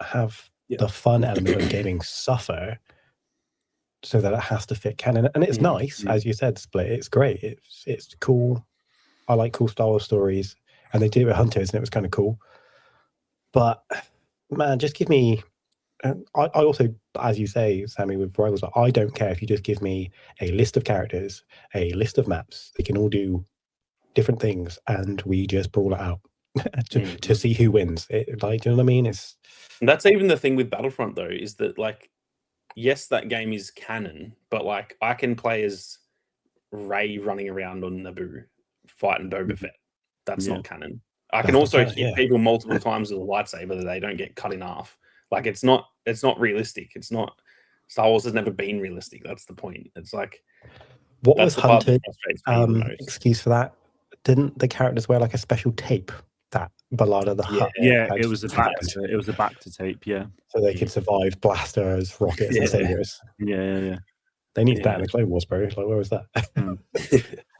have the fun element of gaming suffer so that it has to fit canon. And it's nice, as you said, Split. It's great. It's cool. I like cool Star Wars stories, and they did it with Hunters, and it was kind of cool. But man, just give me. I also, as you say, Sammy, with Rivals, I don't care if you just give me a list of characters, a list of maps. They can all do different things, and we just brawl it out to see who wins. Like, do you know what I mean? And that's even the thing with Battlefront, though, is that like, yes, that game is canon, but like, I can play as Rey running around on Naboo fighting Boba Fett. That's not canon. I can also hit people multiple times with a lightsaber that they don't get cut in half. Like it's not realistic. It's not. Star Wars has never been realistic. That's the point. It's like what was Hunted? Excuse for that. Didn't the characters wear like a special tape? That Ballada the Hutt. Yeah, it was a back to tape. Yeah, so they could survive blasters, rockets, and sabers. Yeah. They need that in the Clone Wars, bro. Like, where was that?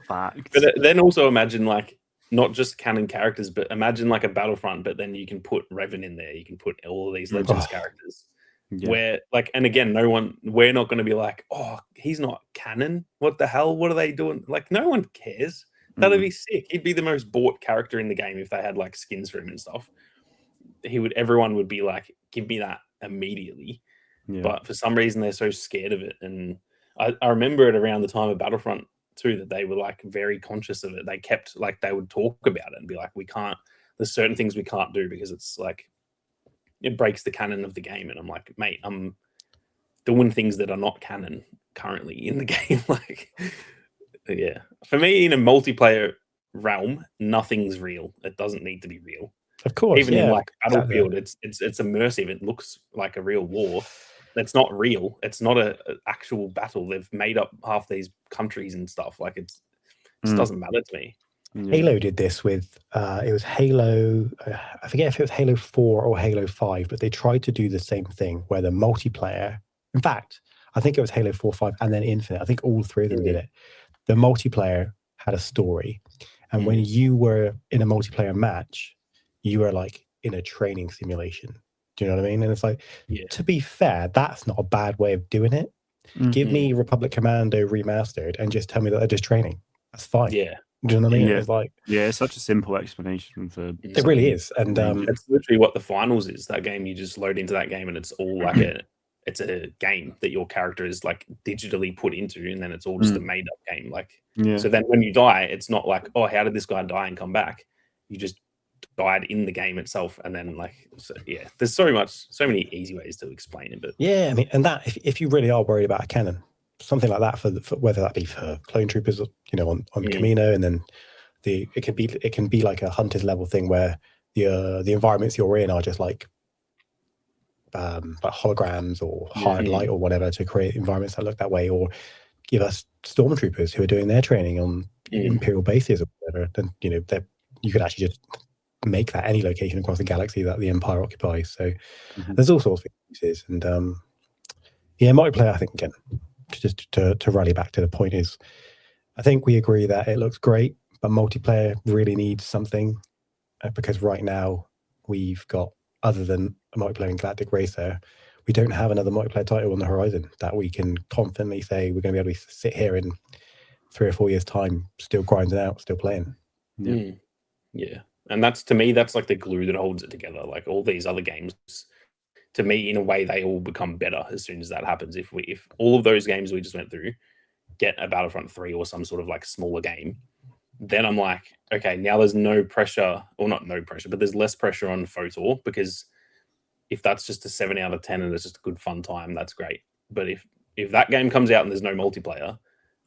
Fact. But then also imagine like not just canon characters, but imagine like a Battlefront. But then you can put Revan in there. You can put all of these Legends characters. Yeah. Where like, and again, we're not going to be like, oh, he's not canon. What the hell? What are they doing? Like, no one cares. That'd be sick. He'd be the most bought character in the game if they had like skins for him and stuff. Everyone would be like, give me that immediately. Yeah. But for some reason, they're so scared of it. And I remember it around the time of Battlefront too, that they were like very conscious of it. They kept like, they would talk about it and be like, there's certain things we can't do because it's like, it breaks the canon of the game. And I'm like, mate, I'm doing things that are not canon currently in the game. Like, yeah. For me, in a multiplayer realm, nothing's real. It doesn't need to be real. Of course. Even in like Battlefield, it's immersive. It looks like a real war. It's not real. It's not an actual battle. They've made up half these countries and stuff. Like it doesn't matter to me. Halo did this with it was Halo. I forget if it was Halo 4 or Halo 5, but they tried to do the same thing where the multiplayer. In fact, I think it was Halo 4, 5, and then Infinite. I think all three of them did it. The multiplayer had a story. And when you were in a multiplayer match, you were like in a training simulation. Do you know what I mean? And it's like, to be fair, that's not a bad way of doing it. Give me Republic Commando remastered and just tell me that they're just training. That's fine. Yeah. Do you know what I mean? Yeah. It's like, it's such a simple explanation for it really is. And it's literally what the finals is. That game, you just load into that game and it's all like it's a game that your character is like digitally put into, and then it's all just a made up game. Like, so then when you die, it's not like, oh, how did this guy die and come back? You just died in the game itself, and then like, there's so many easy ways to explain it. But yeah, I mean, and that if you really are worried about a cannon, something like that for whether that be for clone troopers, on Camino, and then it can be like a hunter's level thing where the environments you're in are just like holograms or hard light or whatever to create environments that look that way, or give us stormtroopers who are doing their training on Imperial bases or whatever. Then you could actually just make that any location across the galaxy that the Empire occupies. So there's all sorts of uses, and multiplayer. I think again, just to rally back to the point is, I think we agree that it looks great, but multiplayer really needs something, because right now we've got, other than a multiplayer in Galactic Racer, we don't have another multiplayer title on the horizon that we can confidently say we're going to be able to sit here in 3 or 4 years' time, still grinding out, still playing. Yeah. And that's, to me, that's like the glue that holds it together. Like all these other games, to me, in a way, they all become better as soon as that happens. If all of those games we just went through get a Battlefront 3 or some sort of like smaller game, then I'm like, okay, now there's no pressure, or not no pressure, but there's less pressure on FOTOR, because if that's just a 7 out of 10 and it's just a good fun time, that's great. But if that game comes out and there's no multiplayer,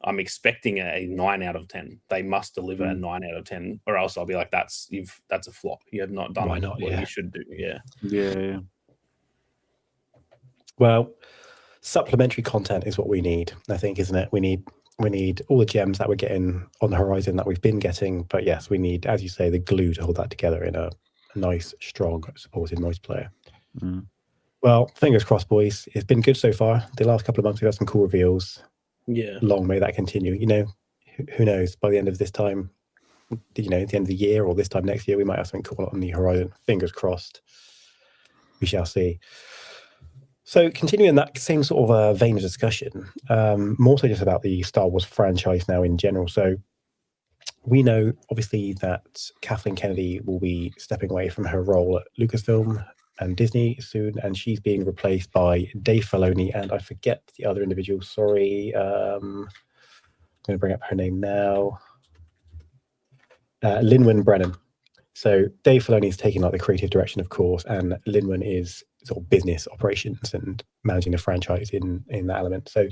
I'm expecting a 9 out of 10. They must deliver a 9 out of 10, or else I'll be like, that's a flop. You have not done what you should do. Yeah. Well, supplementary content is what we need, I think, isn't it? We need all the gems that we're getting on the horizon that we've been getting, but yes, we need, as you say, the glue to hold that together in a nice, strong, supported multiplayer. Well, fingers crossed, boys. It's been good so far. The last couple of months we've had some cool reveals. Yeah. Long may that continue. Who knows? By the end of this time, at the end of the year or this time next year, we might have something cool on the horizon. Fingers crossed. We shall see. So continuing that same sort of vein of discussion, more so just about the Star Wars franchise now in general. So we know, obviously, that Kathleen Kennedy will be stepping away from her role at Lucasfilm and Disney soon, and she's being replaced by Dave Filoni, and I forget the other individual. Sorry, I'm going to bring up her name now. Lin-Wen Brennan. So Dave Filoni is taking like the creative direction, of course, and Lin-Wen is sort of business operations and managing the franchise in that element. So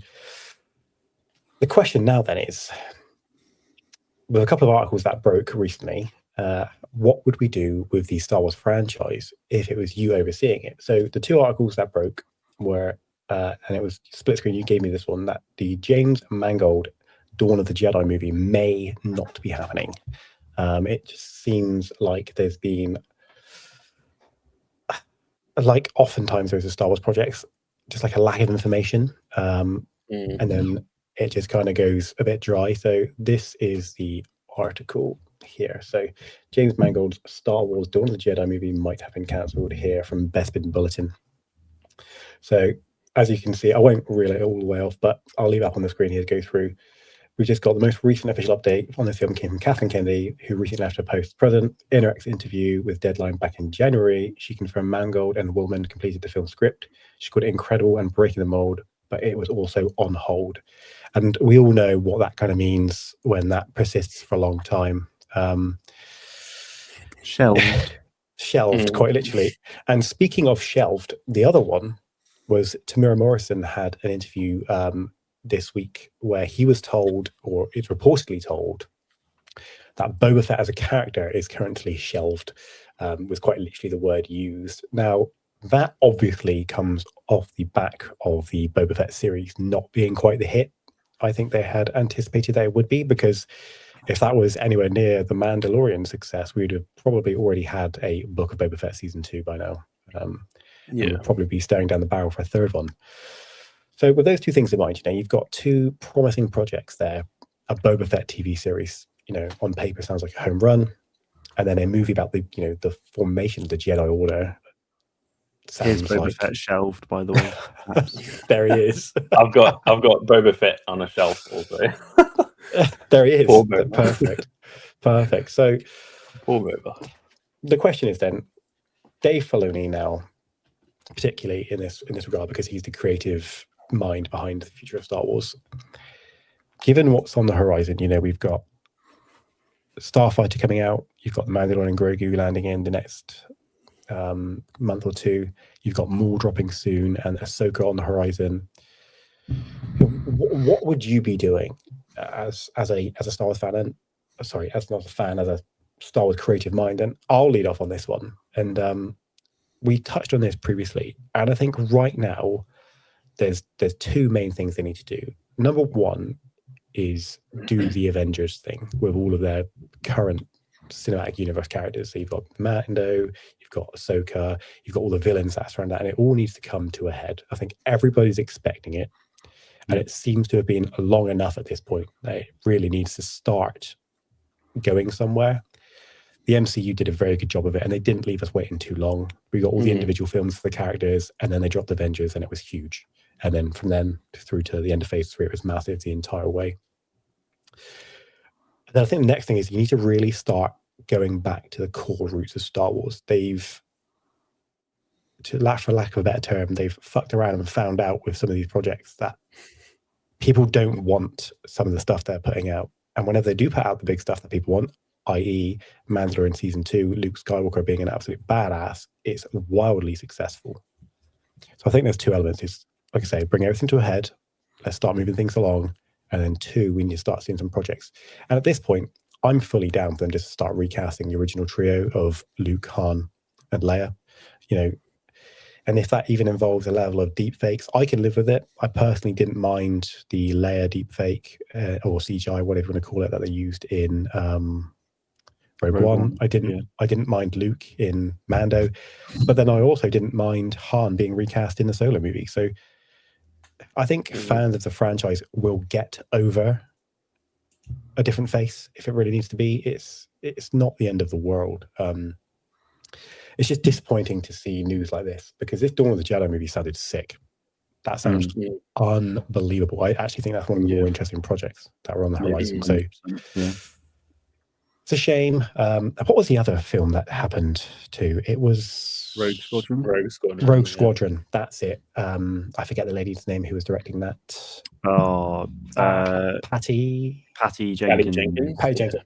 the question now then is, with a couple of articles that broke recently, what would we do with the Star Wars franchise if it was you overseeing it? So the two articles that broke were, and it was Splitscreen, you gave me this one, that the James Mangold Dawn of the Jedi movie may not be happening. It just seems like there's been, like oftentimes there's a Star Wars projects, just like a lack of information, and then it just kind of goes a bit dry. So this is the article here. So James Mangold's Star Wars Dawn of the Jedi movie might have been cancelled here from Bespin Bulletin. So as you can see, I won't reel it all the way off, but I'll leave it up on the screen here to go through. We've just got the most recent official update on the film came from Kathleen Kennedy, who recently left her post as president. In her interview with Deadline back in January, she confirmed Mangold and Woolman completed the film script. She called it incredible and breaking the mold, but it was also on hold. And we all know what that kind of means when that persists for a long time. Shelved, quite literally. And speaking of shelved, the other one was Tamura Morrison had an interview this week where he was told, or is reportedly told, that Boba Fett as a character is currently shelved, was quite literally the word used. Now, that obviously comes off the back of the Boba Fett series not being quite the hit I think they had anticipated that it would be, because if that was anywhere near the Mandalorian success, we would have probably already had a Book of Boba Fett season 2 by now. We'd probably be staring down the barrel for a third one. So with those two things in mind, you've got two promising projects there, a Boba Fett TV series on paper sounds like a home run, and then a movie about the the formation of the Jedi Order Here's sounds Boba like Fett shelved, by the way. there he is. I've got Boba Fett on a shelf also. There he is. Poor Boba. Perfect. So Poor Boba. the question is then, Dave Filoni now, particularly in this regard, because he's the creative mind behind the future of Star Wars. Given what's on the horizon, we've got Starfighter coming out. You've got the Mandalorian and Grogu landing in the next month or two. You've got Maul dropping soon, and Ahsoka on the horizon. What would you be doing as a Star Wars fan? And as not a fan, as a Star Wars creative mind? And I'll lead off on this one. And we touched on this previously, and I think right now there's two main things they need to do. Number one is do the Avengers thing with all of their current cinematic universe characters. So you've got Mando, you've got Ahsoka, you've got all the villains that surround that, and it all needs to come to a head. I think everybody's expecting it, and it seems to have been long enough at this point that it really needs to start going somewhere. The MCU did a very good job of it, and they didn't leave us waiting too long. We got all the individual films for the characters, and then they dropped Avengers, and it was huge. And then from then through to the end of Phase 3, it was massive the entire way. And then I think the next thing is you need to really start going back to the core roots of Star Wars. They've, for lack of a better term, they've fucked around and found out with some of these projects that people don't want some of the stuff they're putting out. And whenever they do put out the big stuff that people want, i.e. Mandalorian Season 2, Luke Skywalker being an absolute badass, it's wildly successful. So I think there's two elements. It's, like I say, bring everything to a head. Let's start moving things along. And then two, we need to start seeing some projects. And at this point, I'm fully down for them just to start recasting the original trio of Luke, Han, and Leia. And if that even involves a level of deep fakes, I can live with it. I personally didn't mind the Leia deep fake or CGI, whatever you want to call it, that they used in Rogue One. I didn't mind Luke in Mando, but then I also didn't mind Han being recast in the Solo movie. So I think fans of the franchise will get over a different face if it really needs to be. It's not the end of the world. It's just disappointing to see news like this, because this Dawn of the Jedi movie sounded sick. That sounds unbelievable. I actually think that's one of the more interesting projects that were on the horizon. So it's a shame. What was the other film that happened to? It was Rogue Squadron. Rogue Squadron. That's it. I forget the lady's name who was directing that. Patty Jenkins. Patty Jenkins.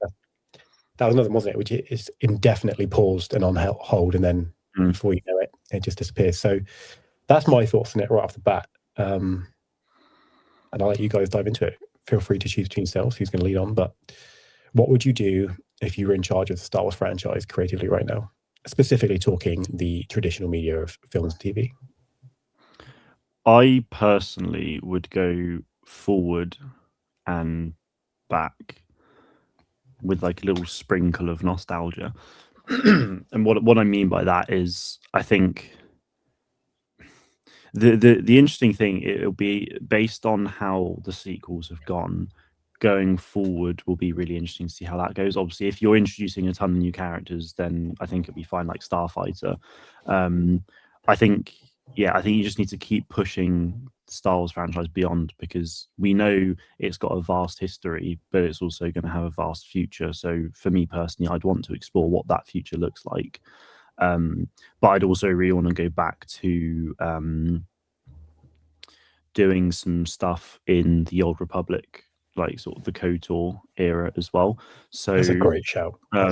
That was another, wasn't it? Which is indefinitely paused and on hold, and then before you know it, it just disappears. So that's my thoughts on it right off the bat. And I'll let you guys dive into it. Feel free to choose between yourselves who's going to lead on. But what would you do if you were in charge of the Star Wars franchise creatively right now? Specifically talking the traditional media of films and TV. I personally would go forward and back with like a little sprinkle of nostalgia. And what I mean by that is, I think the interesting thing, it'll be based on how the sequels have gone. Going forward will be really interesting to see how that goes. Obviously, if you're introducing a ton of new characters, then I think it'll be fine, like Starfighter. I think you just need to keep pushing Star Wars franchise beyond, because we know it's got a vast history, but it's also going to have a vast future. So for me personally, I'd want to explore what that future looks like. But I'd also really want to go back to doing some stuff in the Old Republic, like sort of the KOTOR era as well. So that's a great shout. I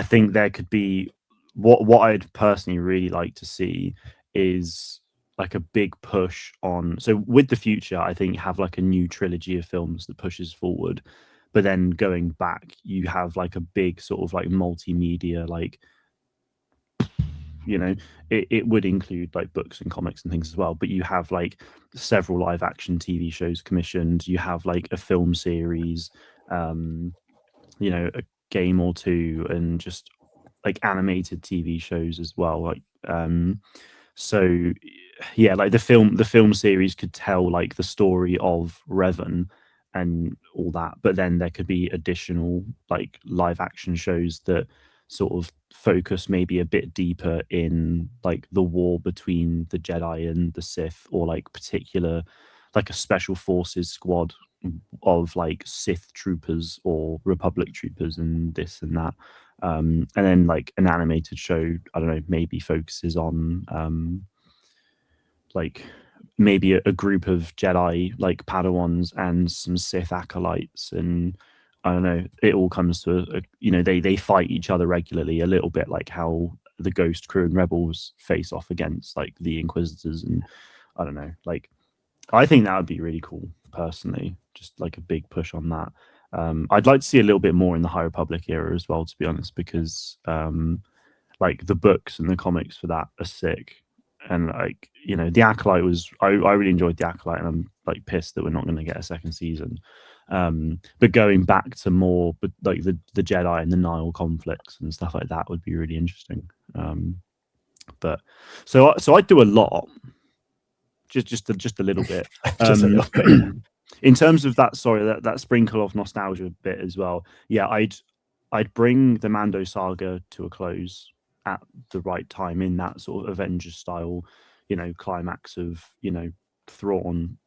think there could be what I'd personally really like to see is like a big push on. So with the future, I think have like a new trilogy of films that pushes forward, but then going back, you have like a big sort of like multimedia, like, it would include like books and comics and things as well, but you have like several live action TV shows commissioned, you have like a film series, a game or two, and just like animated TV shows as well. Like like the film series could tell like the story of Revan, and all that. But then there could be additional like live action shows that sort of focus maybe a bit deeper in like the war between the Jedi and the Sith, or like particular like a special forces squad of like Sith troopers or Republic troopers and this and that. And then like an animated show, I don't know, maybe focuses on like maybe a group of Jedi like Padawans and some Sith acolytes, and I don't know, it all comes to they fight each other regularly, a little bit like how the Ghost Crew and Rebels face off against like the Inquisitors. And I don't know, like I think that would be really cool personally, just like a big push on that. I'd like to see a little bit more in the High Republic era as well, to be honest, because like the books and the comics for that are sick. And like, the Acolyte was, I really enjoyed the Acolyte, and I'm like pissed that we're not going to get a second season. But going back to more, but like the Jedi and the Nile conflicts and stuff like that would be really interesting. But so I do a lot, just a little bit. Just a little bit. In terms of that, that sprinkle of nostalgia bit as well. Yeah, I'd bring the Mando saga to a close at the right time in that sort of Avengers style, climax of, Thrawn,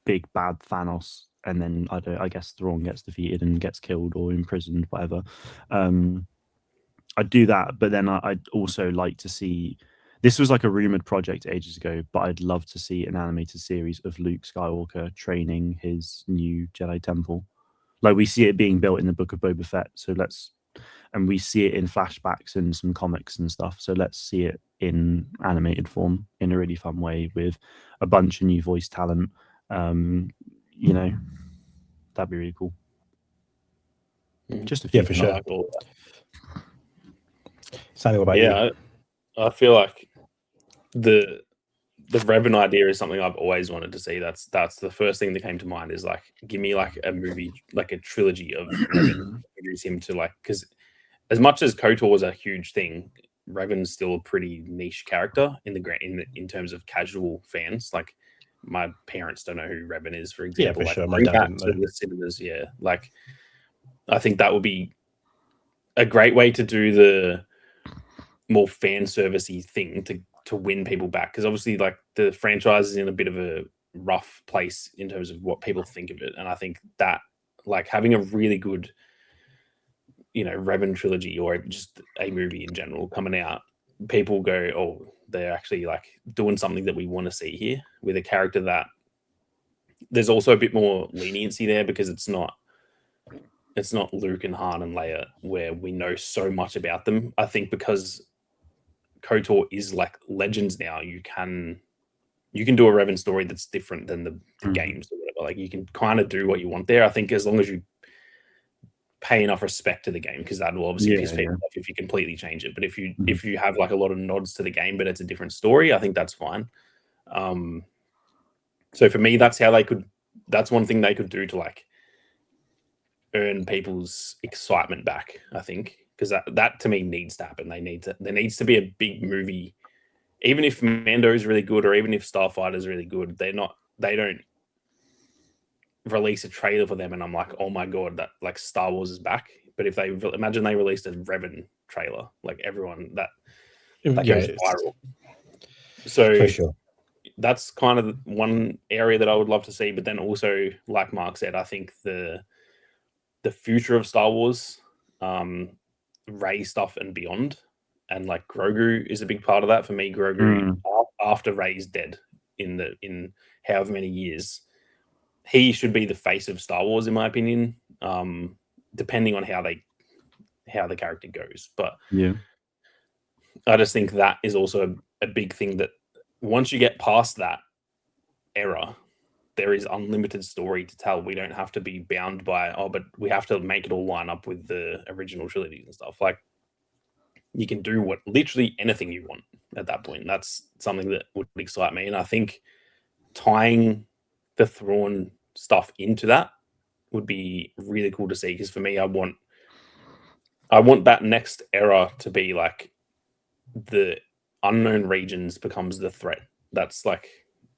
big bad Thanos, and then I guess Thrawn gets defeated and gets killed or imprisoned, whatever. I'd do that, but then I'd also like to see. This was like a rumored project ages ago, but I'd love to see an animated series of Luke Skywalker training his new Jedi Temple. Like we see it being built in the Book of Boba Fett, and we see it in flashbacks and some comics and stuff. So let's see it in animated form in a really fun way with a bunch of new voice talent. That'd be really cool. Just a few for sure. I like all that. Sammy, what about you? I feel like the Revan idea is something I've always wanted to see. That's the first thing that came to mind, is like, give me like a movie, like a trilogy of Revan, introduce him to, like, because as much as KOTOR is a huge thing, Revan's still a pretty niche character in terms of casual fans. Like my parents don't know who Revan is, for example. Yeah, for like, sure. My dad didn't know. The cinemas, yeah. Like I think that would be a great way to do the more fan servicey thing to win people back, because obviously like the franchise is in a bit of a rough place in terms of what people think of it, and I think that like having a really good Revan trilogy, or just a movie in general coming out, people go, oh, they're actually like doing something that we want to see here, with a character that there's also a bit more leniency there, because it's not Luke and Han and Leia where we know so much about them. I think because KOTOR is like legends now, you can do a Revan story that's different than the games or whatever. Like you can kind of do what you want there. I think as long as you pay enough respect to the game, because that will obviously piss people off if you completely change it. But if you have like a lot of nods to the game, but it's a different story, I think that's fine. So for me, that's one thing they could do to like earn people's excitement back, I think, because that to me needs to happen. There needs to be a big movie, even if Mando is really good, or even if Starfighter is really good. They don't release a trailer for them and I'm like, oh my god, that like Star Wars is back. But if they imagine they released a Revan trailer, like everyone that goes viral. So for sure, that's kind of one area that I would love to see. But then also, like Mark said, I think the future of Star Wars, Rey stuff and beyond, and like Grogu is a big part of that for me. Grogu after Rey's dead in however many years, he should be the face of Star Wars, in my opinion, depending on how the character goes. But yeah, I just think that is also a big thing, that once you get past that era, there is unlimited story to tell. We don't have to be bound by, but we have to make it all line up with the original trilogies and stuff. Like you can do literally anything you want at that point. That's something that would excite me. And I think tying the Thrawn stuff into that would be really cool to see, because for me, I want that next era to be like the unknown regions becomes the threat. That's like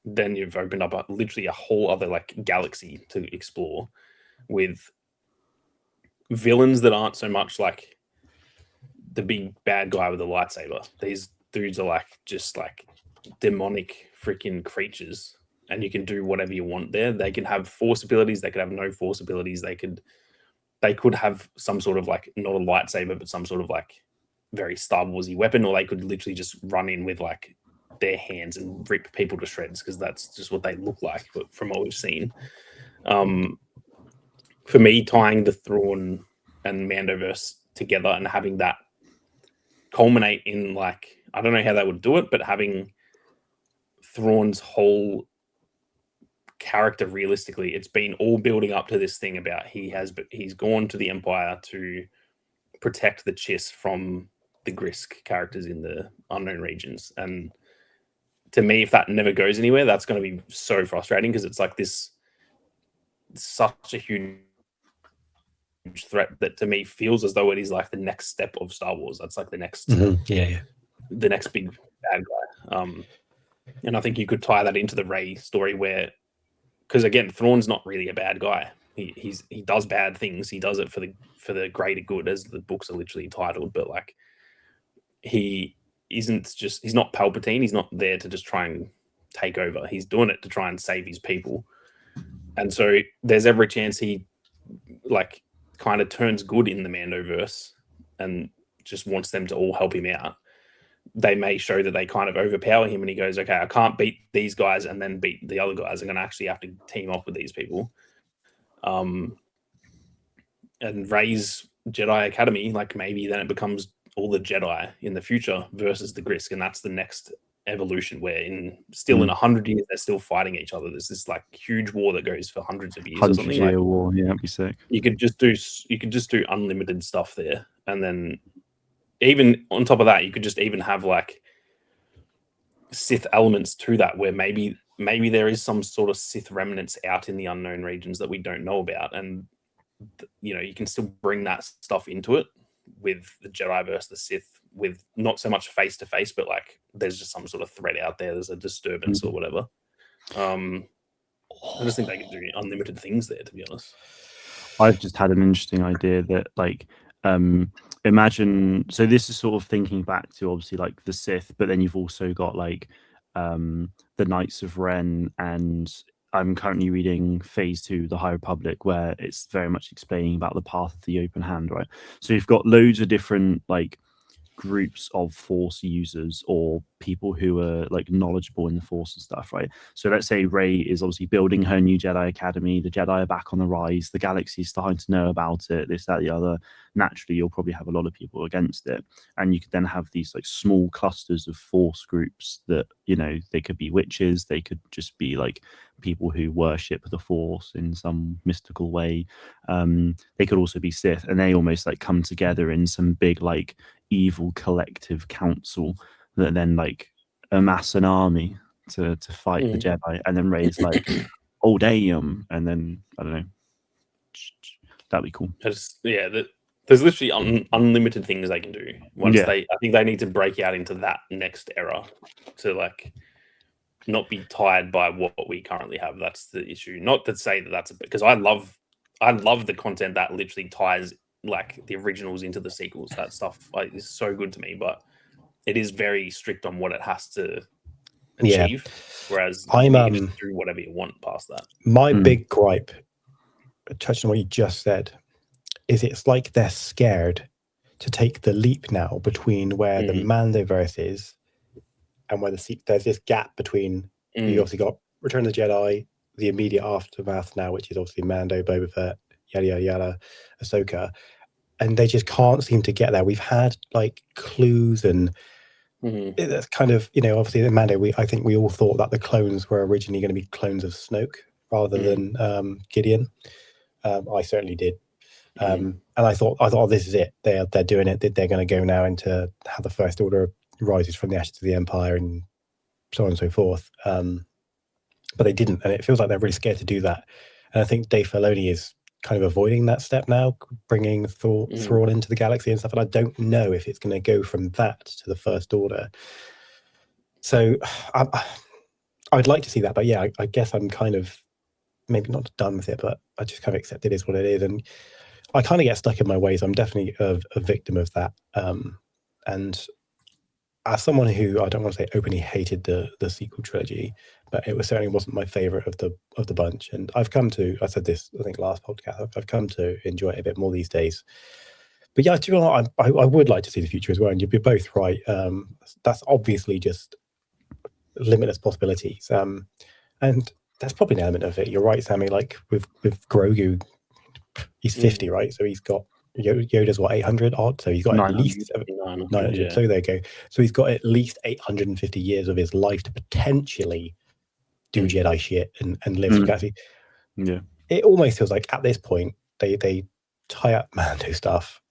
then you've opened up literally a whole other like galaxy to explore with villains that aren't so much like the big bad guy with a lightsaber. These dudes are like just like demonic freaking creatures, and you can do whatever you want there. They can have force abilities, they could have no force abilities, they could have some sort of like, not a lightsaber, but some sort of like very Star Warsy weapon, or they could literally just run in with like their hands and rip people to shreds, because that's just what they look like from what we've seen. For me, tying the Thrawn and Mandoverse together and having that culminate in like, I don't know how they would do it, but having Thrawn's whole character, realistically, it's been all building up to this thing about he's gone to the Empire to protect the Chiss from the Grisk characters in the unknown regions. And to me, if that never goes anywhere, that's going to be so frustrating, because it's like this such a huge threat that to me feels as though it is like the next step of Star Wars. That's like the next the next big bad guy. And I think you could tie that into the Rey story, where, because again, Thrawn's not really a bad guy. He does bad things. He does it for the greater good, as the books are literally titled. But like, he's not Palpatine. He's not there to just try and take over. He's doing it to try and save his people. And so there's every chance he like kind of turns good in the Mandoverse and just wants them to all help him out. They may show that they kind of overpower him, and he goes, okay, I can't beat these guys and then beat the other guys. I'm going to actually have to team up with these people. And Rey's Jedi Academy, like maybe then it becomes all the Jedi in the future versus the Grisk, and that's the next evolution, where in 100 years they're still fighting each other. There's this like huge war that goes for hundreds of years or something. 100-year war, yeah, that'd be sick. You could just do unlimited stuff there, and then even on top of that, you could just even have like Sith elements to that, where maybe there is some sort of Sith remnants out in the unknown regions that we don't know about, and you know, you can still bring that stuff into it with the Jedi versus the Sith, with not so much face to face, but like there's just some sort of threat out there. There's a disturbance or whatever. I just think they can do unlimited things there, to be honest. I've just had an interesting idea that like imagine, so this is sort of thinking back to obviously like the Sith, but then you've also got like the Knights of Ren, and I'm currently reading Phase 2, The High Republic, where it's very much explaining about the path of the open hand, right? So you've got loads of different like groups of Force users or people who are like knowledgeable in the Force and stuff, right? So let's say Rey is obviously building her new Jedi Academy. The Jedi are back on the rise. The galaxy is starting to know about it, this, that, the other. Naturally, you'll probably have a lot of people against it. And you could then have these like small clusters of Force groups that, you know, they could be witches. They could just be like people who worship the Force in some mystical way. They could also be Sith, and they almost like come together in some big like evil collective council that then like amass an army to fight the Jedi, and then Rey's like, oh damn, and then I don't know, that'd be cool. There's literally unlimited things they can do. I think they need to break out into that next era to like not be tied by what we currently have. That's the issue. Not to say that that's because I love the content that literally ties like the originals into the sequels. That stuff like is so good to me, but it is very strict on what it has to achieve. Whereas you can just do whatever you want past that. My big gripe, touching on what you just said, is it's like they're scared to take the leap now between where the Mandoverse is and where there's this gap between you obviously got Return of the Jedi, the immediate aftermath now, which is obviously Mando, Boba Fett, yada yada yada, Ahsoka, and they just can't seem to get there. We've had like clues, and it's kind of, you know, obviously in Mando, I think we all thought that the clones were originally going to be clones of Snoke rather than Gideon. I certainly did. And I thought, oh, this is it. They're doing it. They're going to go now into how the First Order rises from the ashes of the Empire and so on and so forth. But they didn't, and it feels like they're really scared to do that. And I think Dave Filoni is kind of avoiding that step now, bringing Thrawn into the galaxy and stuff. And I don't know if it's going to go from that to the First Order. So I'd like to see that, but yeah, I guess I'm kind of maybe not done with it, but I just kind of accept it is what it is, and I kind of get stuck in my ways. I'm definitely a victim of that, and as someone who, I don't want to say openly hated the sequel trilogy, but it certainly wasn't my favorite of the bunch. And I've come to, I said this I think last podcast, I've come to enjoy it a bit more these days. But yeah, to be honest, I would like to see the future as well, and you'd be both right. That's obviously just limitless possibilities, and that's probably an element of it. You're right, Sammy. Like with Grogu, he's 50, right? So he's got Yoda's what, 800 odd, so he's got at least 900. Yeah. So there you go. So he's got at least 850 years of his life to potentially do Jedi shit and live through Galaxy. Yeah, it almost feels like at this point they tie up Mando stuff,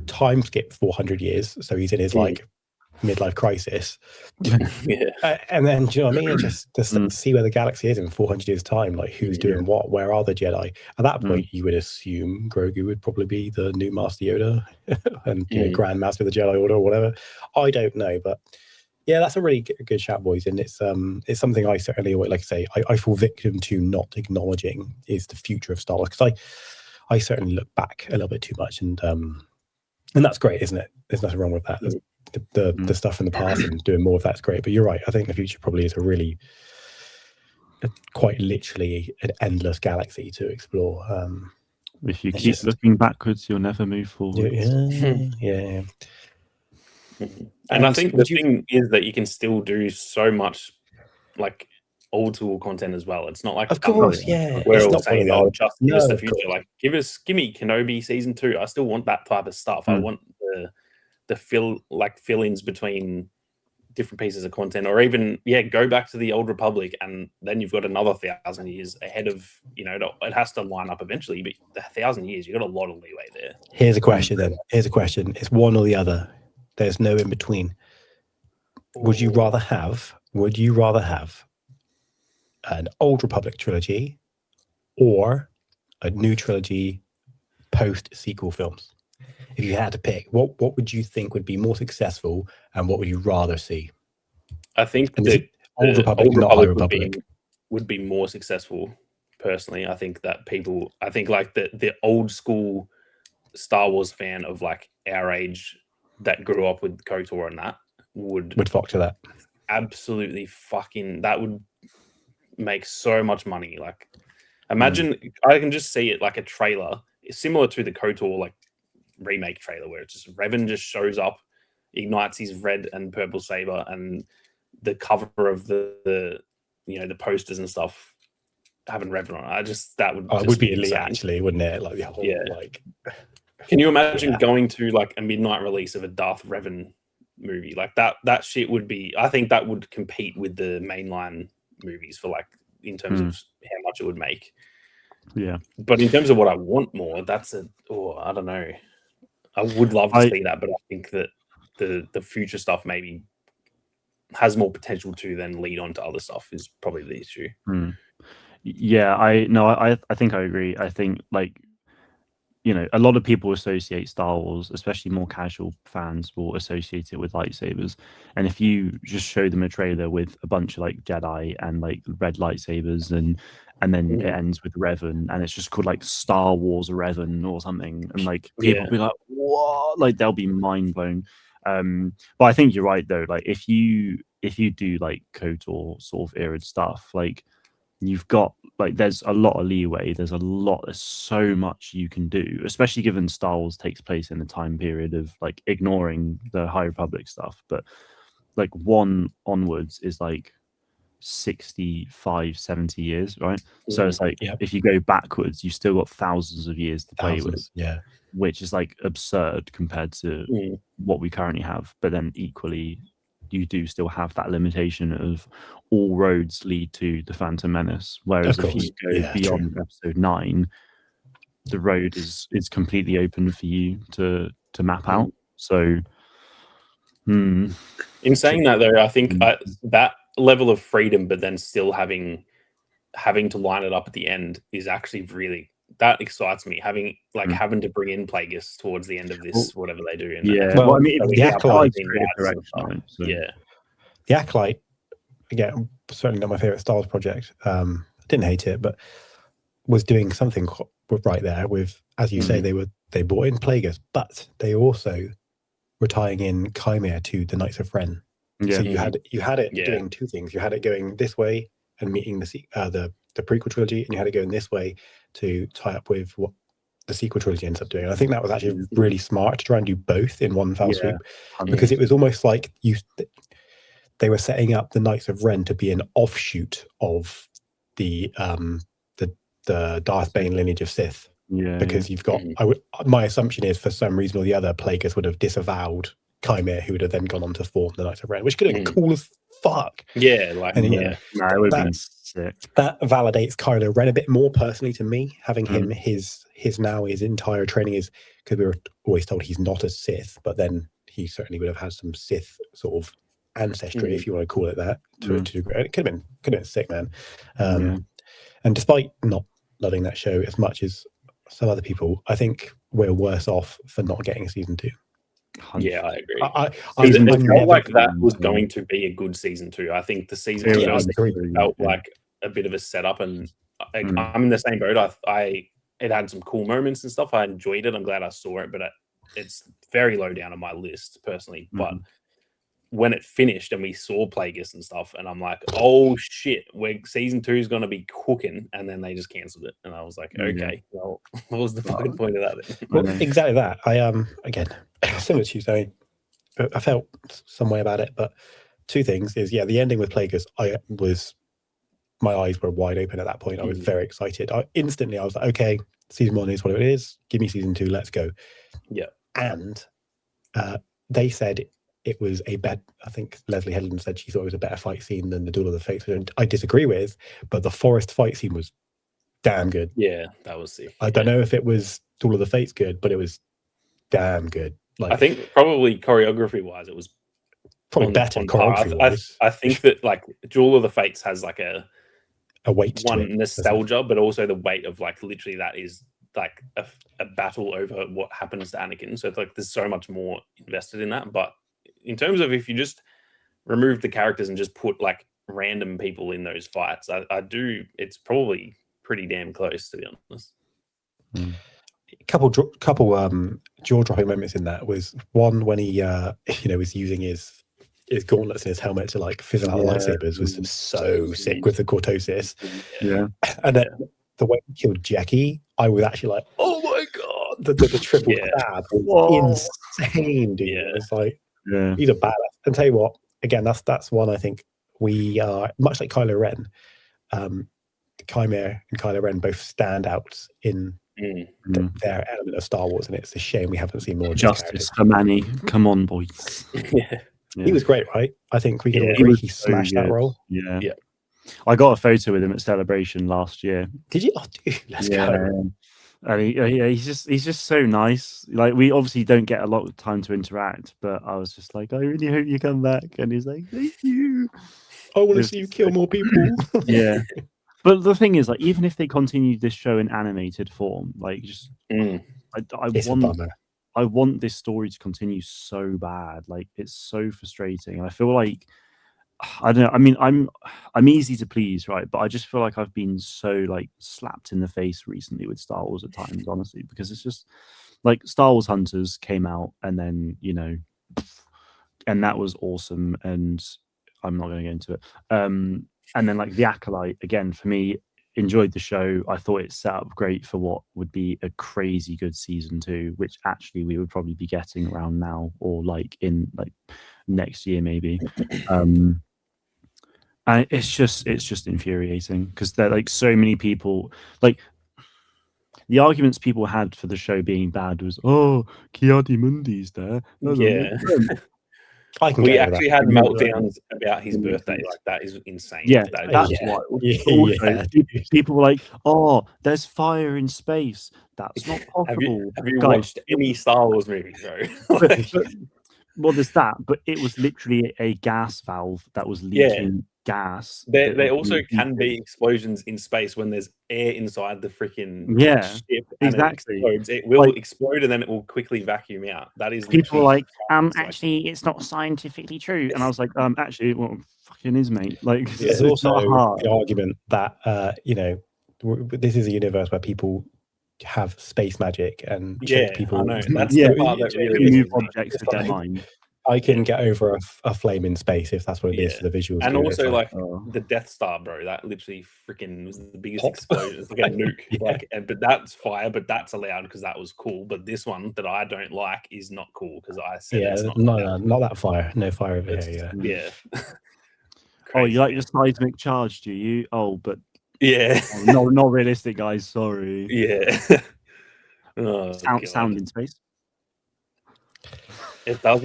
time skip 400 years, so he's in his like midlife crisis. And then, do you know what I mean? It just see where the galaxy is in 400 years' time, like who's doing what, where are the Jedi? At that point, you would assume Grogu would probably be the new Master Yoda and Grand Master of the Jedi Order or whatever. I don't know, but yeah, that's a really good shout, boys. And it's something I certainly, like I say, I fall victim to not acknowledging is the future of Star Wars, because I certainly look back a little bit too much, and that's great, isn't it? There's nothing wrong with that. The stuff in the past and doing more of that's great. But you're right. I think the future probably is quite literally an endless galaxy to explore. If you keep looking backwards, you'll never move forward. Yeah. And I think the thing is that you can still do so much like old school content as well. It's not like, of course, yeah. We're all saying, just give us the future. Course. Like give me Kenobi season 2. I still want that type of stuff. I want the fill-ins between different pieces of content, or even go back to the old Republic, and then you've got another 1,000 years ahead of it has to line up eventually, but 1,000 years, you've got a lot of leeway there. Here's a question then. It's one or the other. There's no in between. Would you rather have an old Republic trilogy or a new trilogy post sequel films? If you had to pick, what would you think would be more successful, and what would you rather see? I think the Old Republic, not High Republic, would be more successful. Personally, I think that like the old school Star Wars fan of like our age that grew up with KOTOR and that would flock to that. Absolutely fucking, that would make so much money. Like imagine, I can just see it like a trailer similar to the KOTOR like remake trailer, where it's just Revan just shows up, ignites his red and purple saber, and the cover of the posters and stuff having Revan on it. That would be elite, actually, wouldn't it? Like the whole like. Can you imagine going to like a midnight release of a Darth Revan movie like that? That shit would be. I think that would compete with the mainline movies for like in terms of how much it would make. Yeah, but in terms of what I want more, I don't know. I would love to see that, but I think that the future stuff maybe has more potential to then lead on to other stuff is probably the issue. Yeah, I think I agree. I think like, a lot of people associate Star Wars, especially more casual fans, will associate it with lightsabers. And if you just show them a trailer with a bunch of like Jedi and like red lightsabers, and then it ends with Revan, and it's just called like Star Wars Revan or something, and like people will be like, "What?" Like they'll be mind blown. But I think you're right though. Like if you do like KOTOR sort of era stuff, like you've got like there's a lot of leeway. There's so much you can do, especially given Star Wars takes place in the time period of like ignoring the High Republic stuff. But like 1 onwards is like 65, 70 years, right? So it's like if you go backwards, you've still got thousands of years to play with. Yeah. Which is like absurd compared to what we currently have. But then equally, you do still have that limitation of all roads lead to the Phantom Menace. Whereas if you go beyond episode 9, the road is completely open for you to map out. So in saying that though, I think that level of freedom, but then still having to line it up at the end is actually really, that excites me. Having to bring in Plagueis towards the end of this, whatever they do. The Acolyte. The Acolyte again, certainly not my favorite Star Wars project. I didn't hate it, but was doing something right there with, as you say, they brought in Plagueis, but they also were tying in Chimera to the Knights of Ren. Yeah. So you had it doing two things. You had it going this way and meeting the prequel trilogy, and you had it going this way to tie up with what the sequel trilogy ends up doing. And I think that was actually really smart to try and do both in one fell swoop, because it was almost like they were setting up the Knights of Ren to be an offshoot of the Darth Bane lineage of Sith. Yeah, because you've got. My assumption is, for some reason or the other, Plagueis would have disavowed Chimera, who would have then gone on to form the Knights of Ren, which could have been cool as fuck. Yeah, like and, it would have been sick. That validates Kylo Ren a bit more personally to me, having him his entire training is, because we were always told he's not a Sith, but then he certainly would have had some Sith sort of ancestry, if you want to call it that. It could have been sick, man. And despite not loving that show as much as some other people, I think we're worse off for not getting a season 2. Yeah, I agree. I felt like that was going to be a good season 2. I think the season 2 felt like a bit of a setup, and I'm in the same boat. It had some cool moments and stuff. I enjoyed it. I'm glad I saw it, but it's very low down on my list personally. But when it finished and we saw Plagueis and stuff, and I'm like, oh shit, season 2 is going to be cooking, and then they just cancelled it, and I was like, okay, well, what was the fucking point of that? Well, exactly that. I again, similar to you, saying I felt some way about it, but two things is, the ending with Plagueis, my eyes were wide open at that point. I was very excited. I was like, okay, season 1 is what it is. Give me season 2. Let's go. Yeah. And they said it was I think Leslie Headland said she thought it was a better fight scene than the Duel of the Fates, which I disagree with, but the forest fight scene was damn good. Yeah, that was sick. I don't know if it was Duel of the Fates good, but it was damn good. Like, I think probably choreography wise, it was probably better. I think that like Duel of the Fates has like a weight to it, nostalgia, but also the weight of like literally that is like a battle over what happens to Anakin. So it's like there's so much more invested in that. But in terms of if you just remove the characters and just put like random people in those fights, it's probably pretty damn close, to be honest. Couple jaw-dropping moments in that was one when he was using his gauntlets and his helmet to like fizzle out lightsabers was so sick with the cortosis. And then the way he killed Jackie, I was actually like, oh my god, the triple stab was insane, dude. It's like, he's a badass. And tell you what, again, that's one I think we are, much like Kylo Ren, Chimera and Kylo Ren both stand out in their element of Star Wars, and it's a shame we haven't seen more justice for Manny. Come on, boys. He was great, right? I think we can all agree he smashed that role. Yeah. I got a photo with him at Celebration last year. Did you? Oh, dude, let's go. And he's just so nice. Like, we obviously don't get a lot of time to interact, but I was just like, I really hope you come back. And he's like, thank you. I want to see you kill more people. But the thing is, like, even if they continue this show in animated form, like, just I want this story to continue so bad. Like, it's so frustrating. And I feel like, I don't know. I mean, I'm easy to please, right? But I just feel like I've been so like slapped in the face recently with Star Wars at times, honestly, because it's just like Star Wars Hunters came out, and then and that was awesome, and I'm not going to get into it. And then like The Acolyte, again, for me, enjoyed the show. I thought it set up great for what would be a crazy good season 2, which actually we would probably be getting around now, or like in like next year maybe. And it's just infuriating, because there are like so many people, like the arguments people had for the show being bad was, oh, Ki-Adi-Mundi's there. We actually had meltdowns about his birthday. Like, that is insane. That's wild. People were like, oh, there's fire in space. That's not possible. Have you watched any Star Wars movies, bro? Well, there's that, but it was literally a gas valve that was leaking gas. There also that can be explosions in space when there's air inside the freaking Yeah, ship and exactly. it explodes. It will Like- explode and then it will quickly vacuum out. That is People were literally like, actually, it's not scientifically true. And I was like, actually, well, fucking is, mate. Like, There's it's also not hard. the argument that this is a universe where people have space magic and change people. I know. That's Yeah, the part that really move pisses me. objects It's with their like- mind. I can get over a flame in space if that's what it is Yeah. for the visuals. And good. It's also, like, oh. the Death Star, bro, that literally freaking was the biggest Pop. explosion. It's like a nuke. Yeah. Like, but that's fire, but that's allowed because that was cool. But this one that I don't like is not cool because I said it's not. not that fire. No fire over It's- here. Yeah. Yeah. Oh, you Crazy, like man. your seismic charge, do you? Oh, but Yeah. oh, no, not realistic, guys. Sorry. Yeah. Oh, Sound God. in space. It does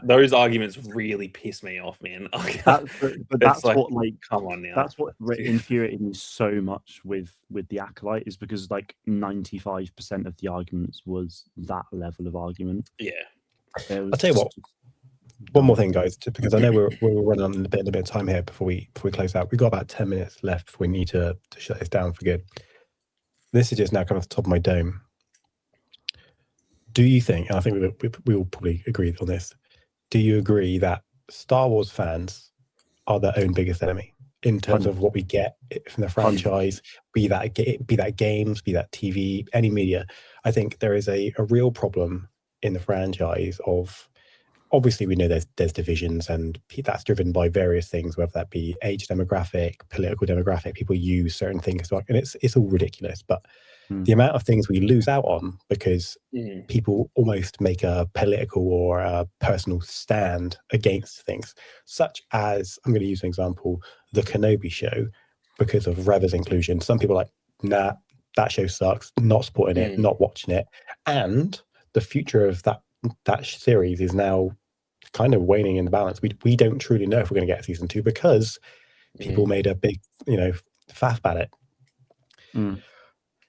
those arguments really piss me off, man. But that's like, what like come on now. that's what infuriated me so much with the Acolyte is because like 95% of the arguments was that level of argument. Yeah. I'll tell you what. One more thing, guys, because I know we're running on a bit of time here before we close out. We've got about 10 minutes left before we need to shut this down for good. This is just now kind of the top of my dome. Do you think, and I think we will probably agree on this, do you agree that Star Wars fans are their own biggest enemy in terms of what we get from the franchise, be that games, be that TV, any media? I think there is a real problem in the franchise of, obviously we know there's divisions and that's driven by various things, whether that be age demographic, political demographic, people use certain things, and it's all ridiculous, but the amount of things we lose out on because people almost make a political or a personal stand against things, such as, I'm going to use an example, the Kenobi show, because of Reva's inclusion. Some people are like, nah, that show sucks, not supporting it, not watching it. And the future of that series is now kind of waning in the balance. We don't truly know if we're going to get season 2 because people made a big, faff about it.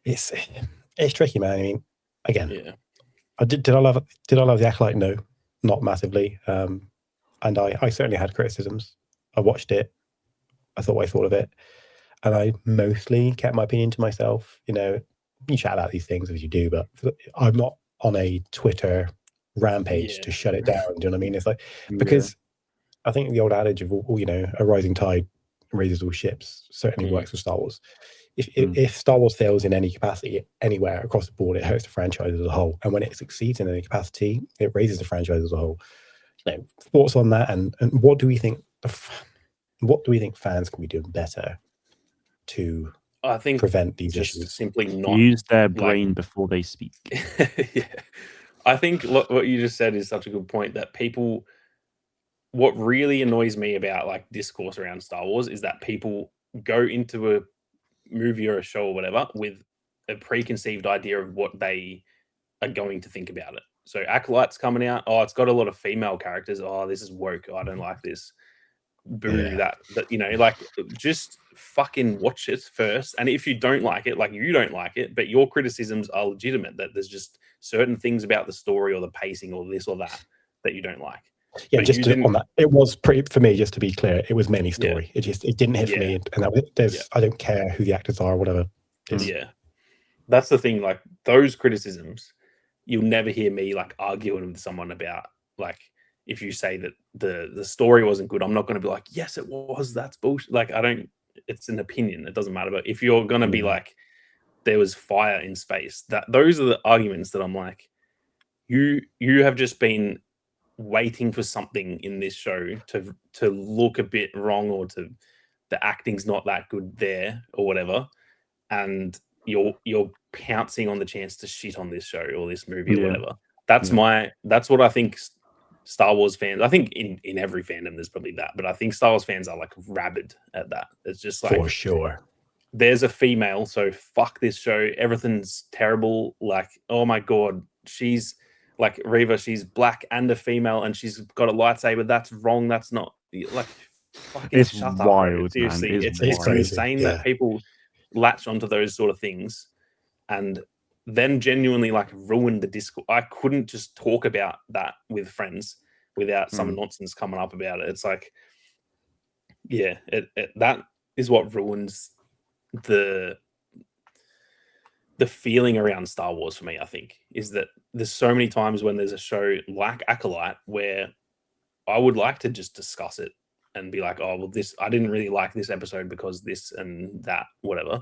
It's tricky, man. I mean, again, did I love the Acolyte? No, not massively. And I certainly had criticisms. I watched it. I thought what I thought of it, and I mostly kept my opinion to myself. You chat about these things as you do, but I'm not on a Twitter rampage to shut it down. Do you know what I mean? It's like, because I think the old adage of a rising tide raises all ships certainly works with Star Wars. If Star Wars fails in any capacity anywhere across the board, it hurts the franchise as a whole. And when it succeeds in any capacity, it raises the franchise as a whole. Thoughts on that, and what do we think? What do we think fans can be doing better to prevent these issues? Simply not use their brain before they speak. Yeah, I think what you just said is such a good point. That people, what really annoys me about like discourse around Star Wars is that people go into a movie or a show or whatever with a preconceived idea of what they are going to think about it. So Acolyte's coming out. Oh, it's got a lot of female characters. Oh, this is woke. I don't like this. Boo that. Like, just fucking watch it first. And if you don't like it, like you don't like it, but your criticisms are legitimate, that there's just certain things about the story or the pacing or this or that you don't like. Yeah, but just on that, it was pretty, for me, just to be clear, it was mainly story. It didn't hit for me, and that I don't care who the actors are or whatever. Yeah, that's the thing. Like, those criticisms, you'll never hear me like arguing with someone about. Like, if you say that the story wasn't good, I'm not going to be like, yes, it was. That's bullshit. Like, I don't. It's an opinion. It doesn't matter. But if you're going to be like, there was fire in space, those are the arguments that I'm like, you have just been waiting for something in this show to look a bit wrong, or to the acting's not that good there or whatever, and you're pouncing on the chance to shit on this show or this movie or whatever. That's what I think Star Wars fans, I think in every fandom there's probably that, but I think Star Wars fans are like rabid at that. It's just like, for sure, there's a female, so fuck this show, everything's terrible. Like, oh my god, she's like Reva, she's black and a female, and she's got a lightsaber. That's wrong. That's not, like, fucking it's shut wild, up. Seriously, man. it's crazy. insane that people latch onto those sort of things and then genuinely like ruin the discourse. I couldn't just talk about that with friends without some nonsense coming up about it. It's like, yeah, that is what ruins the feeling around Star Wars for me. I think is that there's so many times when there's a show like Acolyte where I would like to just discuss it and be like, oh, well, this, I didn't really like this episode because this and that, whatever.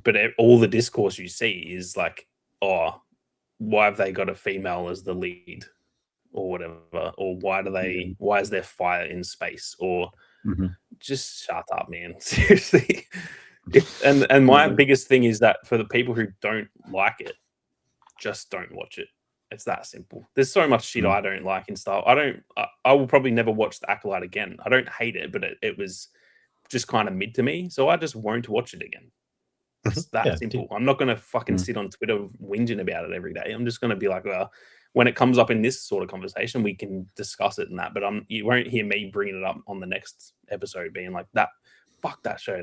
But all the discourse you see is like, oh, why have they got a female as the lead or whatever? Or why is there fire in space? Or just shut up, man. Seriously. And my biggest thing is that for the people who don't like it, just don't watch it. It's that simple. There's so much shit I don't like in Star. I will probably never watch The Acolyte again. I don't hate it, but it was just kind of mid to me, so I just won't watch it again. It's that simple. I'm not going to fucking sit on Twitter whinging about it every day. I'm just going to be like, well, when it comes up in this sort of conversation, we can discuss it and that. But you won't hear me bringing it up on the next episode, being like that. Fuck that show.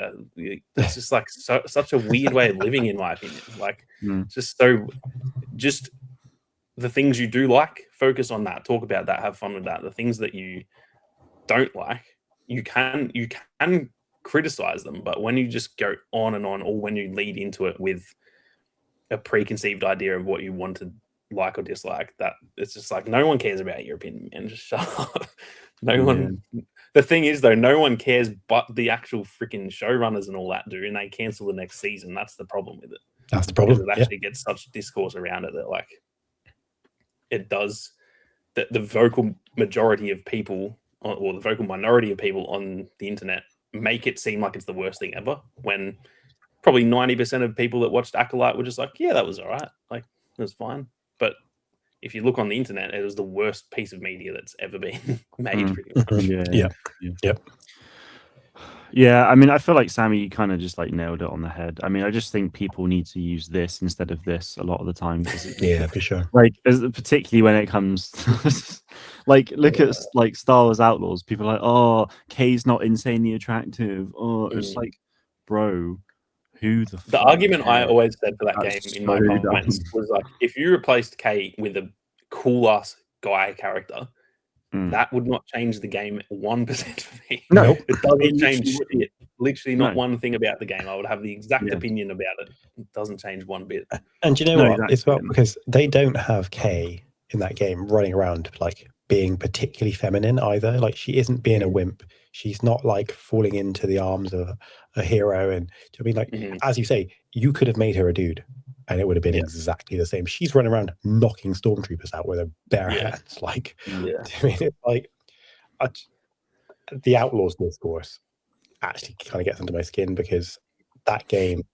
That's just like such a weird way of living, in my opinion. Like, just the things you do like, focus on that, talk about that, have fun with that. The things that you don't like, you can criticize them, but when you just go on and on, or when you lead into it with a preconceived idea of what you want to like or dislike, that it's just like, no one cares about your opinion, man. Just shut up. No one. The thing is, though, no one cares but the actual freaking showrunners and all that do, and they cancel the next season. That's the problem with it. That's the problem. It actually gets such discourse around it that, like, it does. The vocal majority of people, or the vocal minority of people on the internet, make it seem like it's the worst thing ever, when probably 90% of people that watched Acolyte were just like, yeah, that was all right. Like, it was fine. But if you look on the internet, it was the worst piece of media that's ever been made. Pretty much. Yeah, I mean, I feel like Sammy kind of just like nailed it on the head. I mean, I just think people need to use this instead of this a lot of the time. Yeah, for sure. Like, particularly when it comes like, look at like Star Wars Outlaws. People are like, oh, Kay's not insanely attractive. Oh, it's like, bro, who the fuck argument cares? I always said for that game in my comments was like, if you replaced Kay with a cool ass guy character, that would not change the game 1% for me. No, it doesn't change shit. Literally not one thing about the game. I would have the exact opinion about it. It doesn't change one bit. And you know what? Exactly. It's well because they don't have Kay in that game running around like being particularly feminine either. Like, she isn't being a wimp. She's not like falling into the arms of a hero. And do you know what I mean? Like, as you say, you could have made her a dude and it would have been exactly the same. She's running around knocking stormtroopers out with her bare hands. Like, I mean, it's like the Outlaws discourse actually kind of gets under my skin, because that game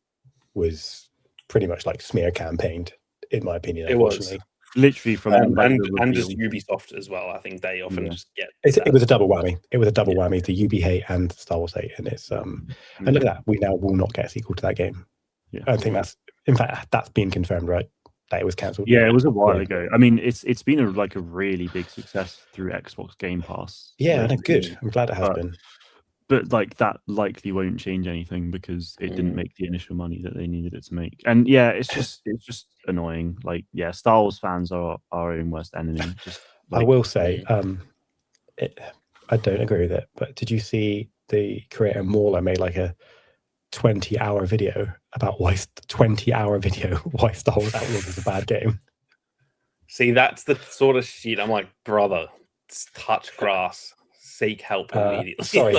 was pretty much like smear campaigned, in my opinion. It was literally from and just Ubisoft as well. I think they often just get it was a double whammy. It was a double whammy, the UB hate and Star Wars hate, and it's and look at that, we now will not get a sequel to that game. I think that's been confirmed, right? That it was cancelled. Yeah, it was a while ago. I mean, it's been a really big success through Xbox Game Pass. Yeah, and good. I'm glad it has been. But like, that likely won't change anything because it didn't make the initial money that they needed it to make. And yeah, it's just annoying. Like, yeah, Star Wars fans are our own worst enemy. Just I will say, I don't agree with it, but did you see the creator Mauler made like a 20-hour video about why Star Wars Outlaws is a bad game? See, that's the sort of shit I'm like, brother, touch grass. Seek help immediately. Sorry,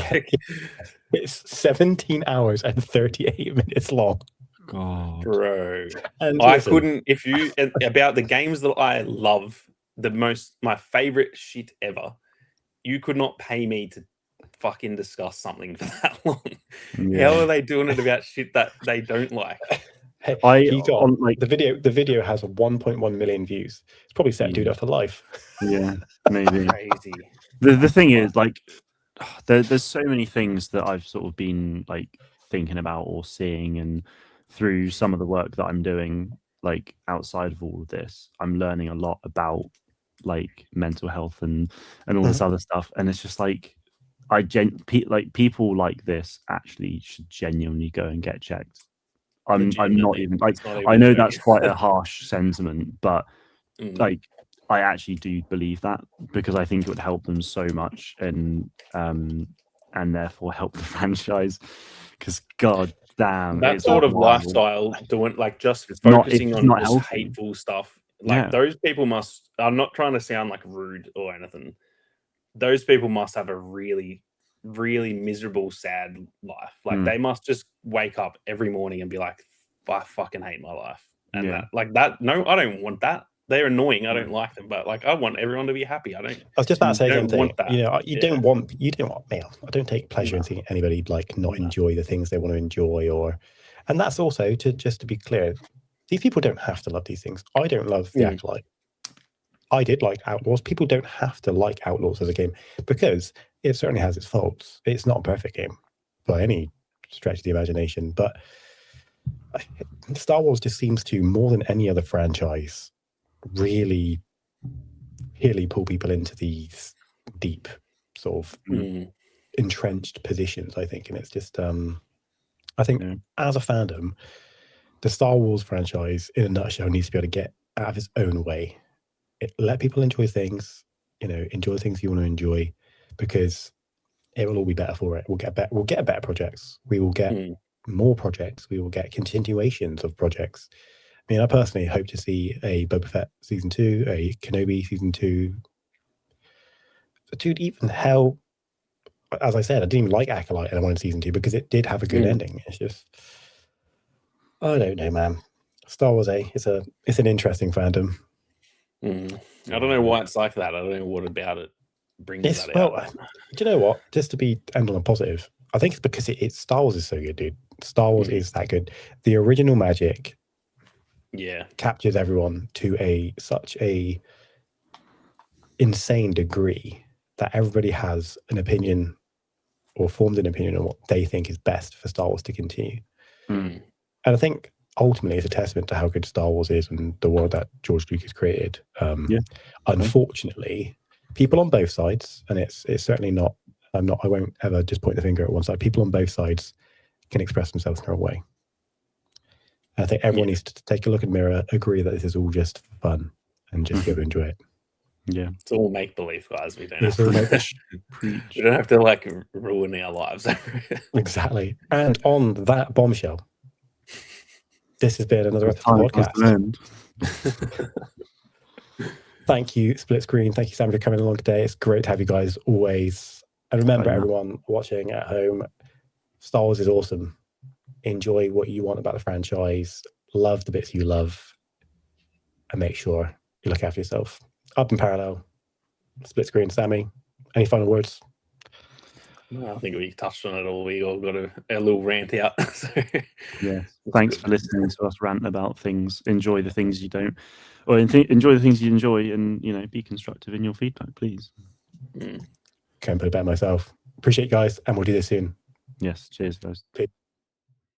it's 17 hours and 38 minutes long. God, bro, and I couldn't. If you about the games that I love the most, my favorite shit ever, you could not pay me to fucking discuss something for that long. How are they doing it about shit that they don't like? Hey, the video has 1.1 million views. It's probably set dude up for life. Yeah, maybe. Crazy. The thing is, like, there's so many things that I've sort of been like thinking about or seeing, and through some of the work that I'm doing, like outside of all of this, I'm learning a lot about like mental health and all this other stuff. And it's just like, people like this actually should genuinely go and get checked. I'm not even like, I know that's quite a harsh sentiment, but like, I actually do believe that, because I think it would help them so much, and therefore help the franchise. Because god damn, that it's sort of wild. lifestyle, doing like just It's focusing on not just healthy. hateful stuff. Like Yeah. those people must. I'm not trying to sound like rude or anything. Those people must have a really, really miserable, sad life. Like they must just wake up every morning and be like, I fucking hate my life. And Yeah. no, I don't want that. They're annoying. I don't like them, but like I want everyone to be happy. I was just about to say don't something. want that. You know, you don't want me. I don't take pleasure in seeing anybody like not enjoy the things they want to enjoy, and that's also to be clear, these people don't have to love these things. I don't love the Acolyte. I did like Outlaws. People don't have to like Outlaws as a game, because it certainly has its faults. It's not a perfect game by any stretch of the imagination, but Star Wars just seems to, more than any other franchise, really pull people into these deep sort of entrenched positions, I think. And it's just I think as a fandom, the Star Wars franchise in a nutshell needs to be able to get out of its own way. Let people enjoy things, enjoy the things you want to enjoy, because it will all be better for it. We'll get better projects. We will get more projects. We will get continuations of projects. I mean, I personally hope to see a Boba Fett season 2, a Kenobi season 2. Dude, even hell, as I said, I didn't even like Acolyte and I wanted season 2 because it did have a good ending. It's just, I don't know, man. Star Wars, it's an interesting fandom. I don't know why it's like that. I don't know what about it brings that out. Do you know what? Just to end on a positive, I think it's because Star Wars is so good, dude. Star Wars is that good. The original magic, captures everyone to such a insane degree that everybody has an opinion or formed an opinion on what they think is best for Star Wars to continue. And I think ultimately it's a testament to how good Star Wars is and the world that George Lucas created. Unfortunately, people on both sides, and it's certainly not, I won't ever just point the finger at one side. People on both sides can express themselves in their own way. And I think everyone needs to take a look in the mirror, agree that this is all just fun, and just be able to enjoy it. Yeah, it's all make believe, guys. We don't have to like ruin our lives. Exactly. And on that bombshell, this has been another episode of the podcast. Thank you, Split Screen. Thank you, Sam, for coming along today. It's great to have you guys always. And remember, everyone watching at home, Star Wars is awesome. Enjoy what you want about the franchise. Love the bits you love. And make sure you look after yourself. Up in parallel, Split Screen, Sammy. Any final words? No, I think we touched on it all. We all got a little rant out. So. Yeah. Thanks for listening to us rant about things. Enjoy the things you don't, or enjoy the things you enjoy, and be constructive in your feedback, please. Can't put it better myself. Appreciate you guys, and we'll do this soon. Yes. Cheers, guys. Peace.